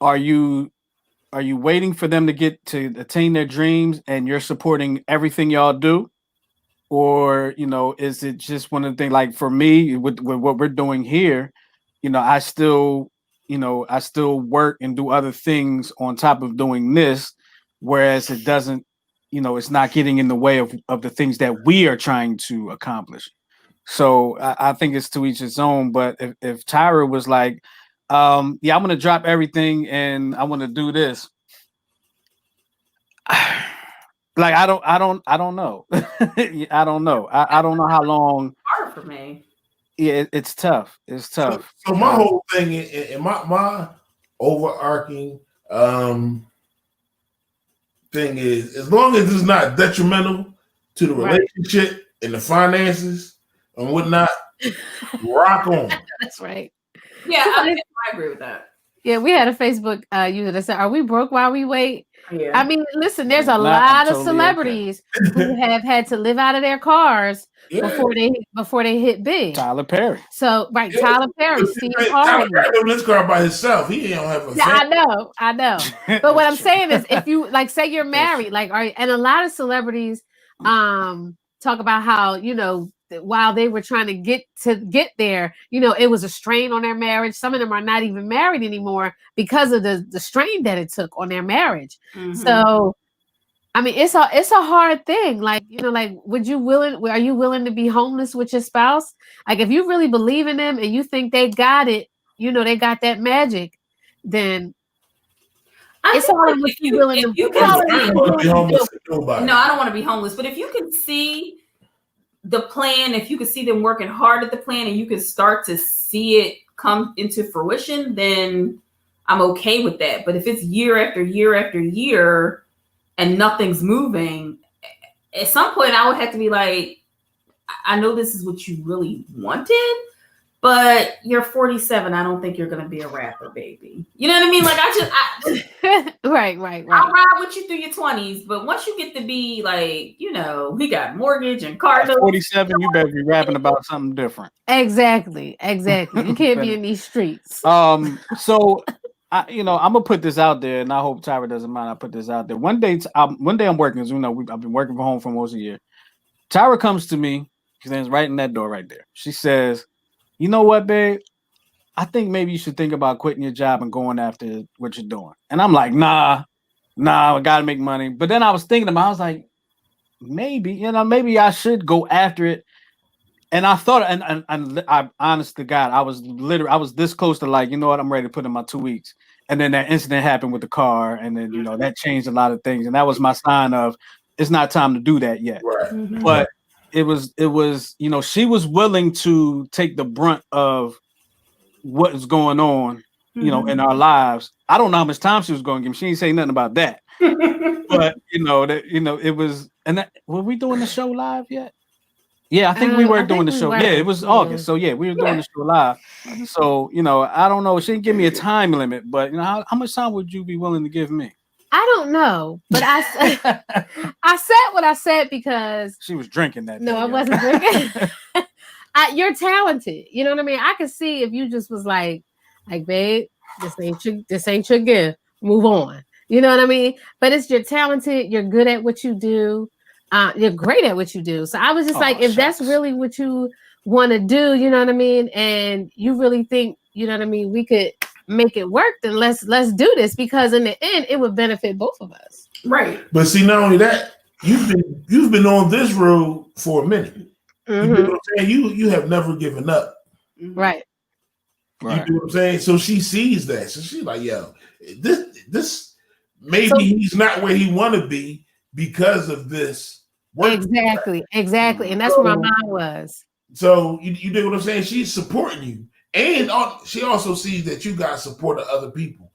are you waiting for them to attain their dreams and you're supporting everything y'all do, or is it just one of the things? Like for me with what we're doing here, I still work and do other things on top of doing this. Whereas it doesn't, it's not getting in the way of the things that we are trying to accomplish. So I think it's to each its own. But if Tyra was like, I'm going to drop everything and I want to do this. Like, I don't know. I don't know. I don't know how long. Hard for me. Yeah, it's tough. It's tough. So my whole thing and my overarching thing is, as long as it's not detrimental to the relationship, and the finances and whatnot, rock on. That's right. Yeah, I agree with that. Yeah, we had a Facebook user that said, "Are we broke while we wait?" Yeah. I mean, listen, there's a Not lot of totally celebrities who have had to live out of their cars before they hit big. Tyler Perry. So Tyler Perry, Steve Tyler Harvey. Perry in this car by himself. He don't have a Yeah, I know. But what I'm saying is, if you like, say you're married, and a lot of celebrities talk about how, while they were trying to get there, it was a strain on their marriage. Some of them are not even married anymore because of the strain that it took on their marriage. Mm-hmm. So, I mean, it's a hard thing. Like, are you willing to be homeless with your spouse? Like, if you really believe in them and you think they got it, they got that magic, then it's all in what you're willing to do. I don't want to be homeless for nobody. No, I don't want to be homeless. But if you can see the plan, if you can see them working hard at the plan and you can start to see it come into fruition, then I'm okay with that. But if it's year after year after year and nothing's moving, at some point I would have to be like, I know this is what you really wanted, but you're 47. I don't think you're going to be a rapper, baby. You know what I mean? Like right. I'll ride with you through your 20s, but once you get to be like, we got mortgage and car notes. 47, you better be rapping about something different. Exactly. You can't be in these streets. So I'm gonna put this out there, and I hope Tyra doesn't mind. I put this out there. One day I'm working. As I've been working from home for almost a year. Tyra comes to me. She stands right in that door right there. She says, "You know what, babe? I think maybe you should think about quitting your job and going after what you're doing." And I'm like, nah, I gotta make money. But then I was thinking about, I was like, maybe I should go after it. And I thought, and I honest to God, I was this close to like, you know what, I'm ready to put in my 2 weeks. And then that incident happened with the car, and then that changed a lot of things. And that was my sign of it's not time to do that yet. Right. Mm-hmm. But it was, she was willing to take the brunt of what is going on, in our lives. I don't know how much time she was going to give me. She didn't say nothing about that. But it was, and were we doing the show live yet? Yeah, I think we were doing the show. Yeah, it was August. So yeah, we were doing the show live. So, I don't know. She didn't give me a time limit, but how much time would you be willing to give me? I don't know, but I said what I said because she was drinking that. No, I wasn't drinking. You're talented. You know what I mean? I could see if you just was like, babe, this ain't your gift. Move on. You know what I mean? But you're talented. You're good at what you do. You're great at what you do. So I was just if that's really what you want to do, you know what I mean? And you really think, you know what I mean, we could make it work, then let's do this, because in the end it would benefit both of us. Right. But see, not only that, you've been on this road for a minute. Mm-hmm. You know what I'm saying? You have never given up. Right. You know what I'm saying? So she sees that. So she's like, yo, this maybe he's not where he want to be because of this work. Exactly. And that's where my mind was. So you dig what I'm saying? She's supporting you. And she also sees that you got support of other people,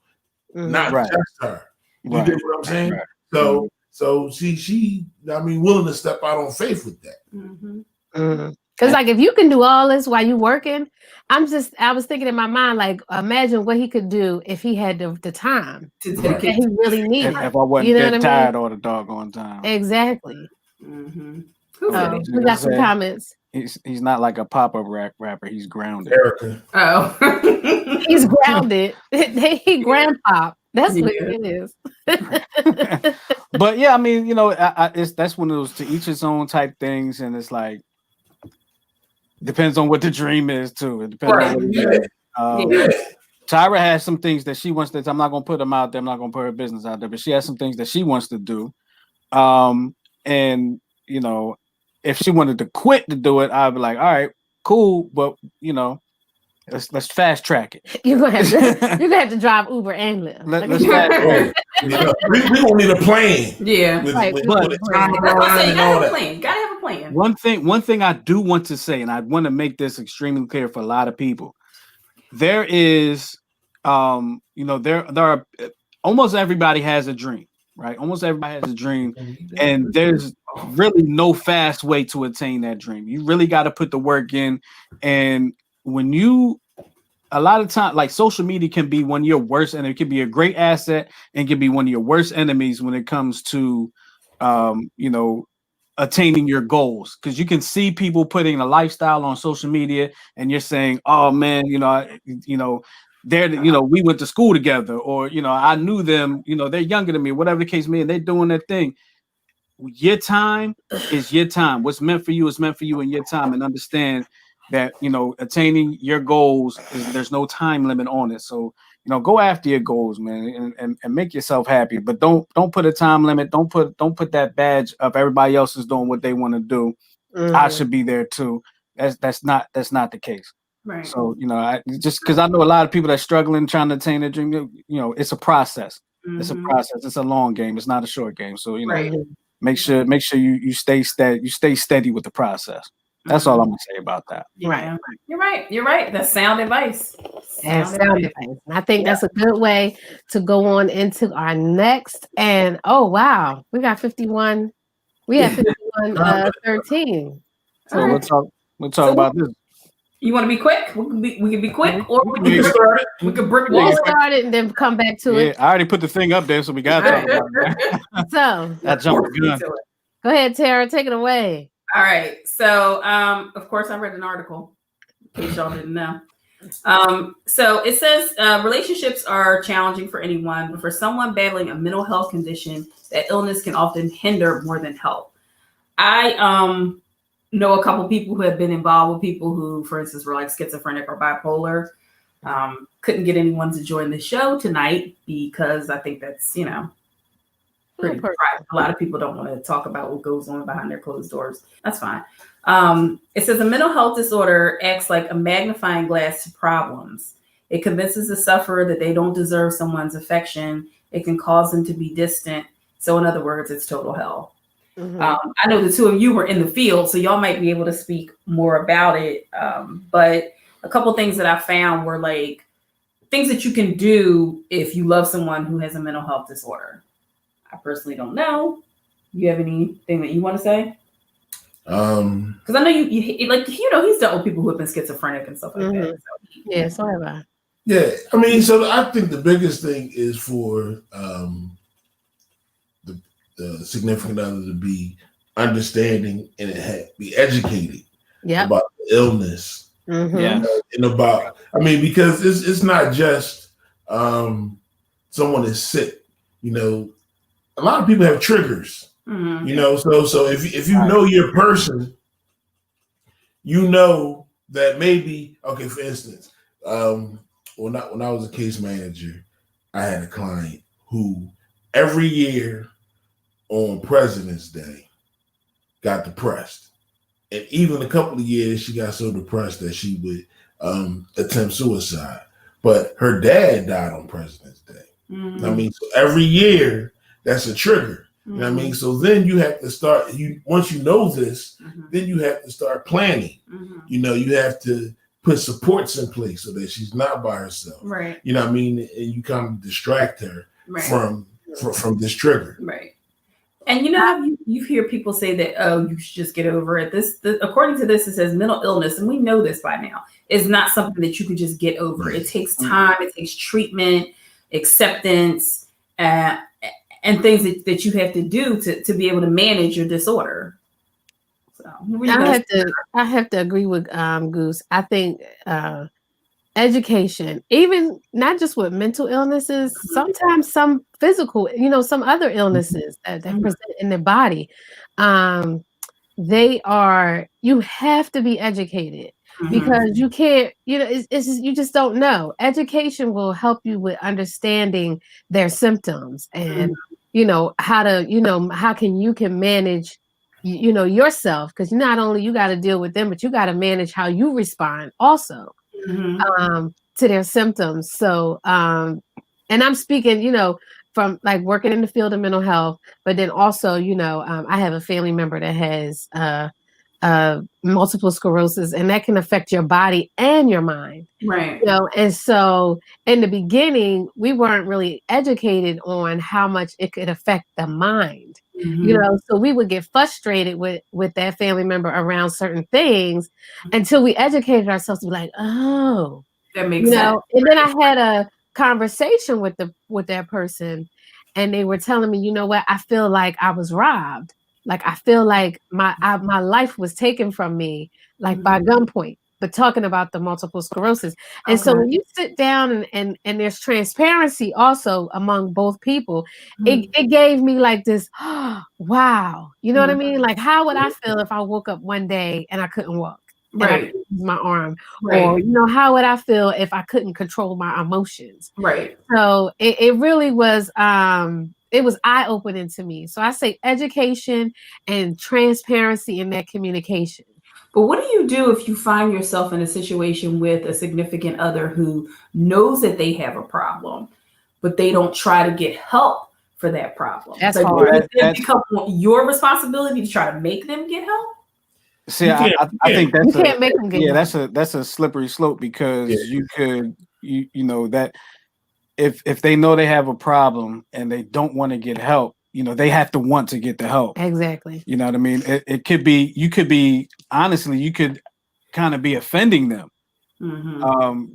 not just her. You dig what I'm saying? Right. So she willing to step out on faith with that. Because if you can do all this while you working, I was thinking in my mind, imagine what he could do if he had the time that he really needed. If I wasn't dead tired all the doggone time. Exactly. Mm-hmm. We got some comments. He's not like a pop-up rapper. He's grounded. Erica. Oh. He's grounded. He grand pop. That's what it is. But yeah, that's one of those to each his own type things, and it's like depends on what the dream is too. It depends on what it is. Tyra has some things that she wants to. I'm not gonna put them out there. I'm not gonna put her business out there, but she has some things that she wants to do. And if she wanted to quit to do it, I'd be like, all right, cool, but let's fast track it. You're gonna have to drive Uber and Lyft. Let's fast track it. We're gonna need a plan. Yeah, gotta have a plan. One thing I do want to say, and I want to make this extremely clear for a lot of people, there is, there are almost everybody has a dream. Right, almost everybody has a dream, and there's really no fast way to attain that dream. You really got to put the work in. And when a lot of time, like social media can be one of your worst, and it can be a great asset and can be one of your worst enemies when it comes to, attaining your goals. Because you can see people putting a lifestyle on social media, and you're saying, "Oh man, we went to school together, or I knew them. They're younger than me, whatever the case may be, and they're doing their thing." Your time is your time. What's meant for you is meant for you in your time, and understand that attaining your goals there's no time limit on it. So go after your goals, man, and make yourself happy. But don't put a time limit. Don't put that badge of everybody else is doing what they want to do. I should be there too. That's not the case. Right. So just because I know a lot of people that's struggling trying to attain their dream, it's a process. Mm-hmm. It's a process. It's a long game. It's not a short game. So right. Make sure you stay steady. You stay steady with the process. That's all I'm gonna say about that. Right. You're right. That's sound advice. Sound advice. And I think that's a good way to go on into our next. And oh wow, we got 51. We have 51 13. So we'll talk about this. You want to be quick? We can be quick, or we can start it. We can brick We'll start it and then come back to it. I already put the thing up there, so we got to talk about it. So that jumped the gun. Go ahead, Tara, take it away. All right. So, of course, I read an article, in case y'all didn't know. So it says relationships are challenging for anyone, but for someone battling a mental health condition, that illness can often hinder more than help. I know a couple people who have been involved with people who, for instance, were like schizophrenic or bipolar. Couldn't get anyone to join the show tonight because I think that's, pretty private. A lot of people don't want to talk about what goes on behind their closed doors. That's fine. It says a mental health disorder acts like a magnifying glass to problems. It convinces the sufferer that they don't deserve someone's affection. It can cause them to be distant. So in other words, it's total hell. Mm-hmm. I know the two of you were in the field, so y'all might be able to speak more about it. But a couple things that I found were like things that you can do if you love someone who has a mental health disorder. I personally don't know. You have anything that you want to say? Because I know you he's dealt with people who have been schizophrenic and stuff like that. So, so have I. Yeah, I mean, so I think the biggest thing is for the significant other to be understanding and be educated about the illness. Mm-hmm. And about, because it's not just someone is sick. A lot of people have triggers. Mm-hmm. So if you know your person, that maybe, okay, for instance, when I was a case manager, I had a client who every year on President's Day got depressed. And even a couple of years, she got so depressed that she would attempt suicide. But her dad died on President's Day. Mm-hmm. So every year, that's a trigger. Mm-hmm. So then you have to start, once you know this, then you have to start planning. Mm-hmm. You have to put supports in place so that she's not by herself. Right. And you kind of distract her from this trigger. Right. And how you hear people say that, oh, you should just get over it. According to this, it says mental illness, and we know this by now, is not something that you can just get over. It takes time, it takes treatment, acceptance, and things that you have to do to be able to manage your disorder. So I have to agree with Goose. I think education, even not just with mental illnesses, sometimes some physical, some other illnesses that present in the body, you have to be educated because you can't, you just don't know. Education will help you with understanding their symptoms and, how you can manage, yourself, because not only you got to deal with them, but you got to manage how you respond also. To their symptoms. So, and I'm speaking, from like working in the field of mental health, but then also, I have a family member that has multiple sclerosis, and that can affect your body and your mind. Right. And so in the beginning, we weren't really educated on how much it could affect the mind. You know, so we would get frustrated with that family member around certain things until we educated ourselves to be like, oh, that makes sense. And then I had a conversation with that person, and they were telling me, you know what, I feel like I was robbed. Like I feel like my life was taken from me, like by gunpoint. But talking about the multiple sclerosis, and so when you sit down and there's transparency also among both people, it gave me like this, wow, you know what I mean? Like how would I feel if I woke up one day and I couldn't walk? Right. And I use my arm. Right. Or, you know, how would I feel if I couldn't control my emotions? Right. So it really was, it was eye-opening to me. So I say education and transparency in that communication. But what do you do if you find yourself in a situation with a significant other who knows that they have a problem, but they don't try to get help for that problem? That's hard. It become your responsibility to try to make them get help? See, I think that's you can't make them get help. That's a slippery slope because you could you know that if they know they have a problem and they don't want to get help, you know, they have to want to get the help. Exactly. You know what I mean? It could be, you could kind of be offending them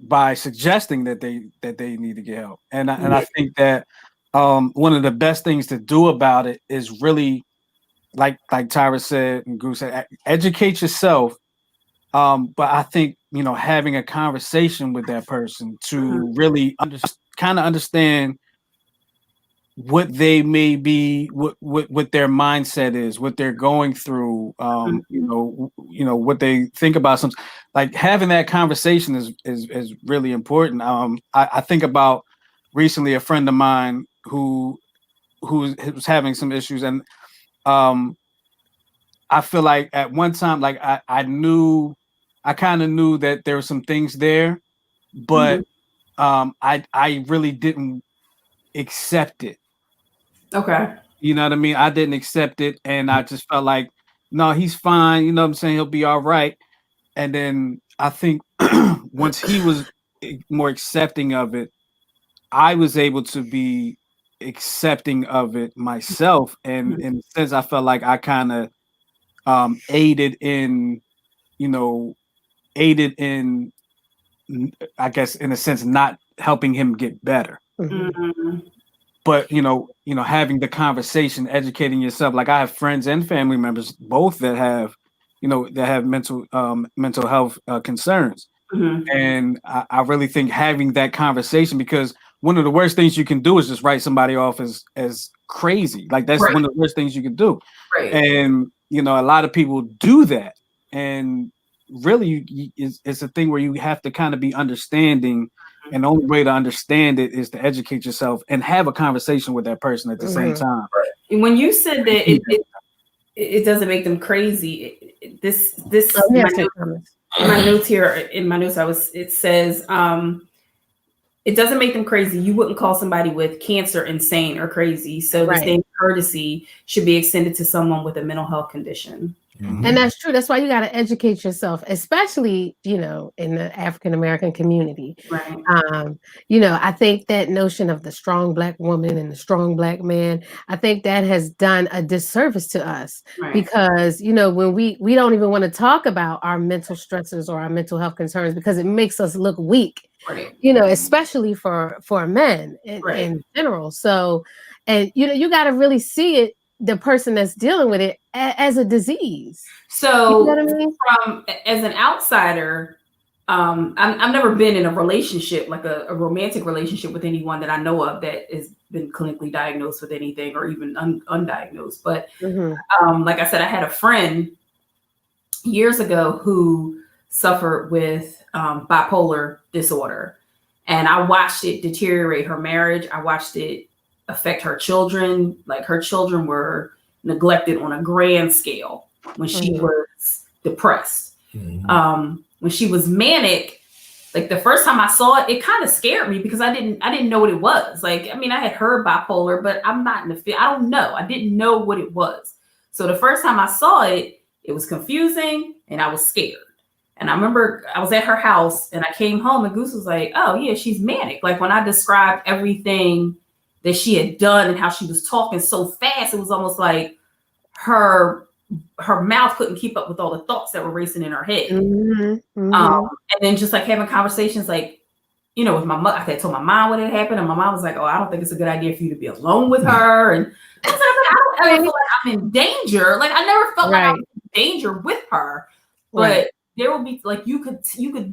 by suggesting that they need to get help. And I think that one of the best things to do about it is really, like Tyra said and Goose said, educate yourself. But I think, you know, having a conversation with that person to really kind of understand what they may be, what their mindset is, what they're going through, you know, what they think about something. Like having that conversation is really important. I think about recently a friend of mine who was having some issues, and I feel like at one time, like I kind of knew that there were some things there, but I really didn't accept it. Okay. You know what I mean? I didn't accept it, and I just felt like, no, he's fine. You know what I'm saying? He'll be all right. And then I think once he was more accepting of it, I was able to be accepting of it myself. And in a sense, I felt like I kind of aided in, I guess, in a sense, not helping him get better. But, you know, having the conversation, educating yourself. Like I have friends and family members, both that have, mental health concerns. And I really think having that conversation, because one of the worst things you can do is just write somebody off as crazy. Like that's one of the worst things you can do. Right. And, you know, a lot of people do that. And really it's a thing where you have to kind of be understanding. And the only way to understand it is to educate yourself and have a conversation with that person at the same time. And when you said that it doesn't make them crazy, my notes here, it says it doesn't make them crazy. You wouldn't call somebody with cancer insane or crazy. So the same courtesy should be extended to someone with a mental health condition. And that's true. That's why you got to educate yourself, especially, you know, in the African-American community. Right. You know, I think that notion of the strong Black woman and the strong Black man, I think that has done a disservice to us because, you know, when we don't even want to talk about our mental stressors or our mental health concerns because it makes us look weak, you know, especially for men in general. So, and, you know, you got to really see it, the person that's dealing with it as a disease. So, you know what I mean? As an outsider, I've never been in a relationship, like a romantic relationship with anyone that I know of that has been clinically diagnosed with anything or even undiagnosed. But like I said, I had a friend years ago who suffered with bipolar disorder, and I watched it deteriorate her marriage. I watched it affect her children. Like her children were neglected on a grand scale when she was depressed. When she was manic, like the first time I saw it, it kind of scared me because I didn't know what it was. Like, I mean, I had heard bipolar, but I'm not in the field. I don't know. I didn't know what it was. So the first time I saw it, it was confusing and I was scared. And I remember I was at her house and I came home and Goose was like, oh yeah, she's manic. Like when I described everything that she had done and how she was talking so fast, it was almost like, her mouth couldn't keep up with all the thoughts that were racing in her head. And then just like having conversations like, you know, with my mother, I told my mom what had happened, and my mom was like, "Oh, I don't think it's a good idea for you to be alone with her." And I was like, I don't ever feel like I'm in danger. Like I never felt like I was in danger with her, but there will be like you could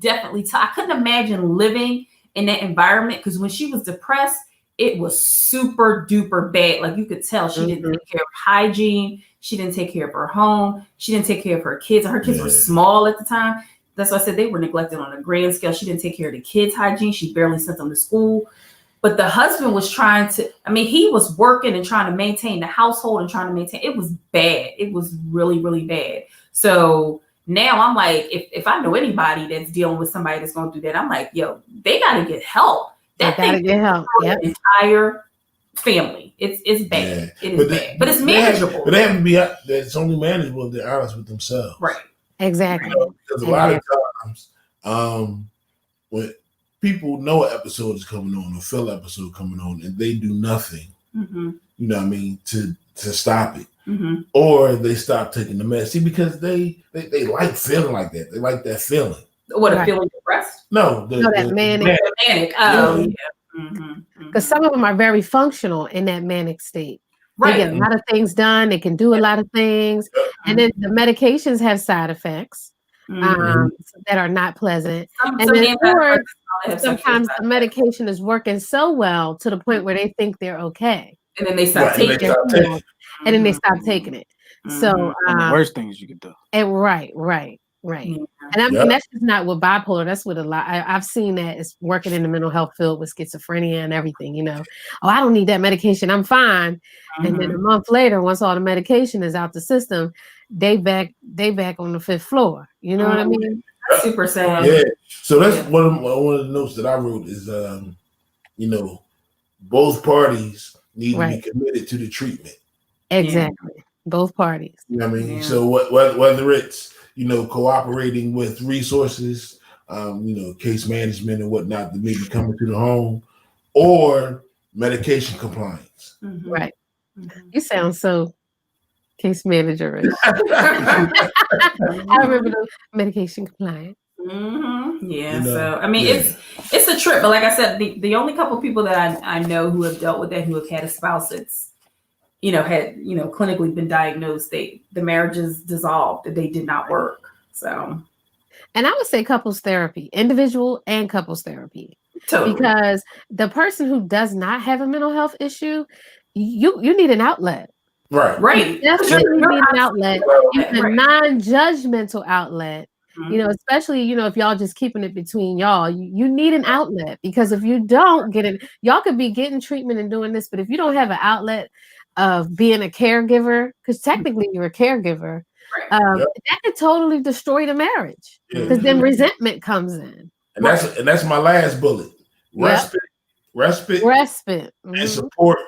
definitely tell. I couldn't imagine living in that environment because when she was depressed, it was super duper bad. Like you could tell she didn't take care of hygiene. She didn't take care of her home. She didn't take care of her kids. Her kids were small at the time. That's why I said they were neglected on a grand scale. She didn't take care of the kids' hygiene. She barely sent them to school. But the husband was trying to, he was working and trying to maintain the household and trying to maintain. It was bad. It was really, really bad. So now I'm like, if I know anybody that's dealing with somebody that's going through that, I'm like, yo, they got to get help. That they got to get help. Yep. The entire family. It's bad. It is bad. But it's manageable. But they have to be, it's only manageable if they're honest with themselves. Right. Exactly. You know, because a lot of times when people know an episode is coming on, a fill episode coming on, and they do nothing, you know what I mean, to stop it. Or they stop taking the meds. See, because they like feeling like that. They like that feeling. What, a feeling depressed? No, that manic. Oh, yeah. Because some of them are very functional in that manic state. They get a lot of things done. They can do a lot of things. And then the medications have side effects that are not pleasant. Sometimes the medication is working so well to the point where they think they're okay. And then they stop taking it. And then they stop taking it. So the worst things you could do. And right. And that's just not with bipolar. That's with a lot. I've seen that it's working in the mental health field with schizophrenia and everything, you know. Oh, I don't need that medication. I'm fine. And then a month later, once all the medication is out the system, they back on the 5th floor. You know what I mean? That's super sad. Yeah. So that's one of the notes that I wrote is, you know, both parties need to be committed to the treatment. Exactly. Both parties. You know what I mean? So whether it's, you know, cooperating with resources, you know, case management and whatnot that may be coming to the home, or medication compliance. Right. You sound so case manager. I remember the medication compliance. Yeah. You know, so it's a trip, but like I said, the only couple people that I know who have dealt with that, who have had a spouse that's, you know, had, you know, clinically been diagnosed, the marriages dissolved, that they did not work. So, and I would say couples therapy, individual and couples therapy, because the person who does not have a mental health issue, you need an outlet. Right. You definitely need an outlet, a non-judgmental outlet. You know, especially, you know, if y'all just keeping it between y'all, you need an outlet, because if you don't get it, y'all could be getting treatment and doing this, but if you don't have an outlet of being a caregiver, because technically you're a caregiver, that could totally destroy the marriage, because then resentment comes in. And that's my last bullet. Respite, and support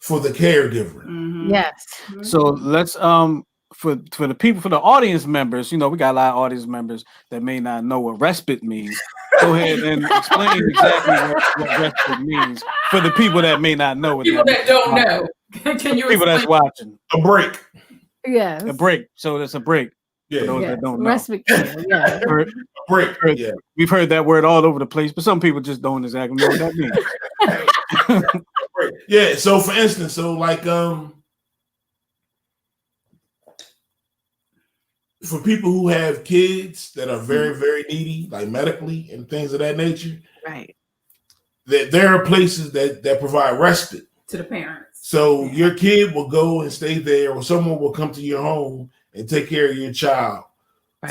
for the caregiver. Yes. So let's for the people, for the audience members, you know, we got a lot of audience members that may not know what respite means. Go ahead and explain exactly what respite means for the people that may not know. People that don't know. Can you people that's watching? A break. Yes. A break. So that's a break. Yeah. For those that don't know. Respite care. Yeah. A break. Yeah. We've heard that word all over the place, but some people just don't exactly know what that means. Yeah. So for instance, like for people who have kids that are very, very needy, like medically and things of that nature, right? There are places that provide respite to the parents. So your kid will go and stay there, or someone will come to your home and take care of your child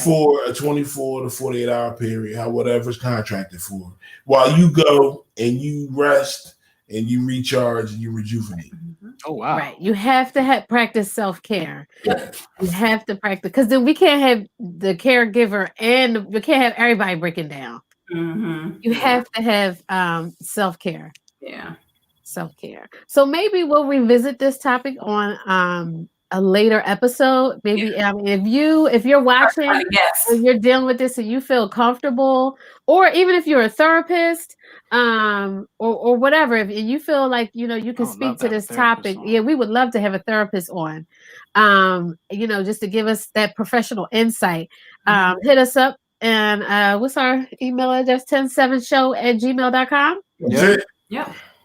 for a 24 to 48 hour period, whatever's contracted for, while you go and you rest and you recharge and you rejuvenate. Oh, wow. Right. You have to practice self-care. Yeah. You have to practice, because then we can't have the caregiver and we can't have everybody breaking down. You have to have self-care. Yeah. Self-care. So maybe we'll revisit this topic on a later episode. Maybe if you're watching and you're dealing with this and you feel comfortable, or even if you're a therapist or whatever, if you feel like you can I would speak love to to have a this therapist topic, on. yeah, we would love to have a therapist on, just to give us that professional insight. Hit us up, and what's our email address? 107show@gmail.com. Yep.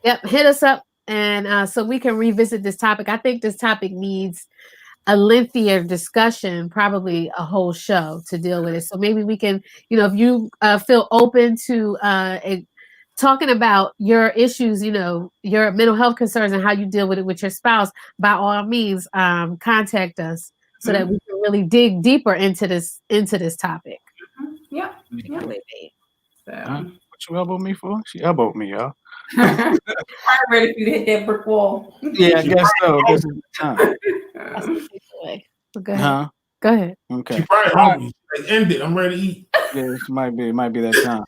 Yep. Hit us up, and so we can revisit this topic. I think this topic needs a lengthier discussion, probably a whole show to deal with it. So maybe we can, if you feel open to talking about your issues, your mental health concerns and how you deal with it with your spouse, by all means, contact us so that we can really dig deeper into this topic. Yep. What you elbowed me for? She elbowed me, y'all. I'm ready for you to hit that brick wall. Yeah, I guess so. This is the time. Go ahead. Go ahead. Okay. She probably hungry. Like, end it. I'm ready to eat. Yeah, it might be that time.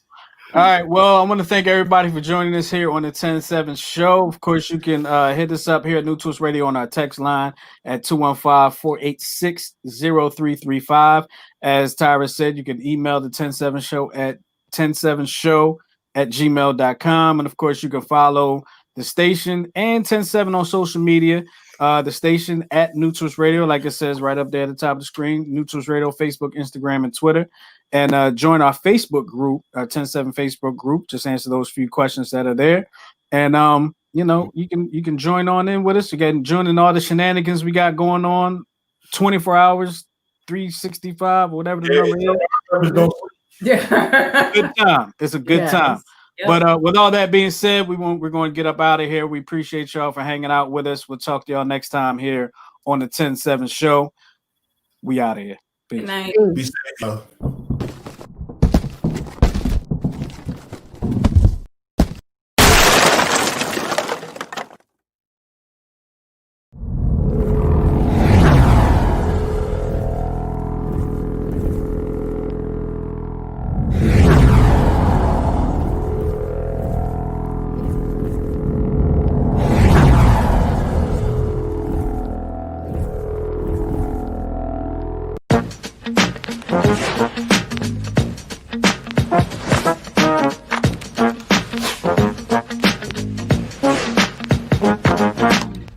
All right. Well, I want to thank everybody for joining us here on the 10-7 show. Of course, you can hit us up here at New Twist Radio on our text line at 215-486-0335. As Tyra said, you can email the 10-7 show at 10-7show@gmail.com. And of course, you can follow the station and 10-7 on social media. The station at New Twist Radio, like it says right up there at the top of the screen, New Twist Radio, Facebook, Instagram, and Twitter. And join our Facebook group, our 10-7 Facebook group. Just answer those few questions that are there. And you can join on in with us. You can join in all the shenanigans we got going on 24 hours, 365, whatever the number is. Yeah. Good time. It's a good time. Yep. But with all that being said, we're going to get up out of here. We appreciate y'all for hanging out with us. We'll talk to y'all next time here on the 10-7 show. We out of here. Peace. Good night. Be safe, y'all.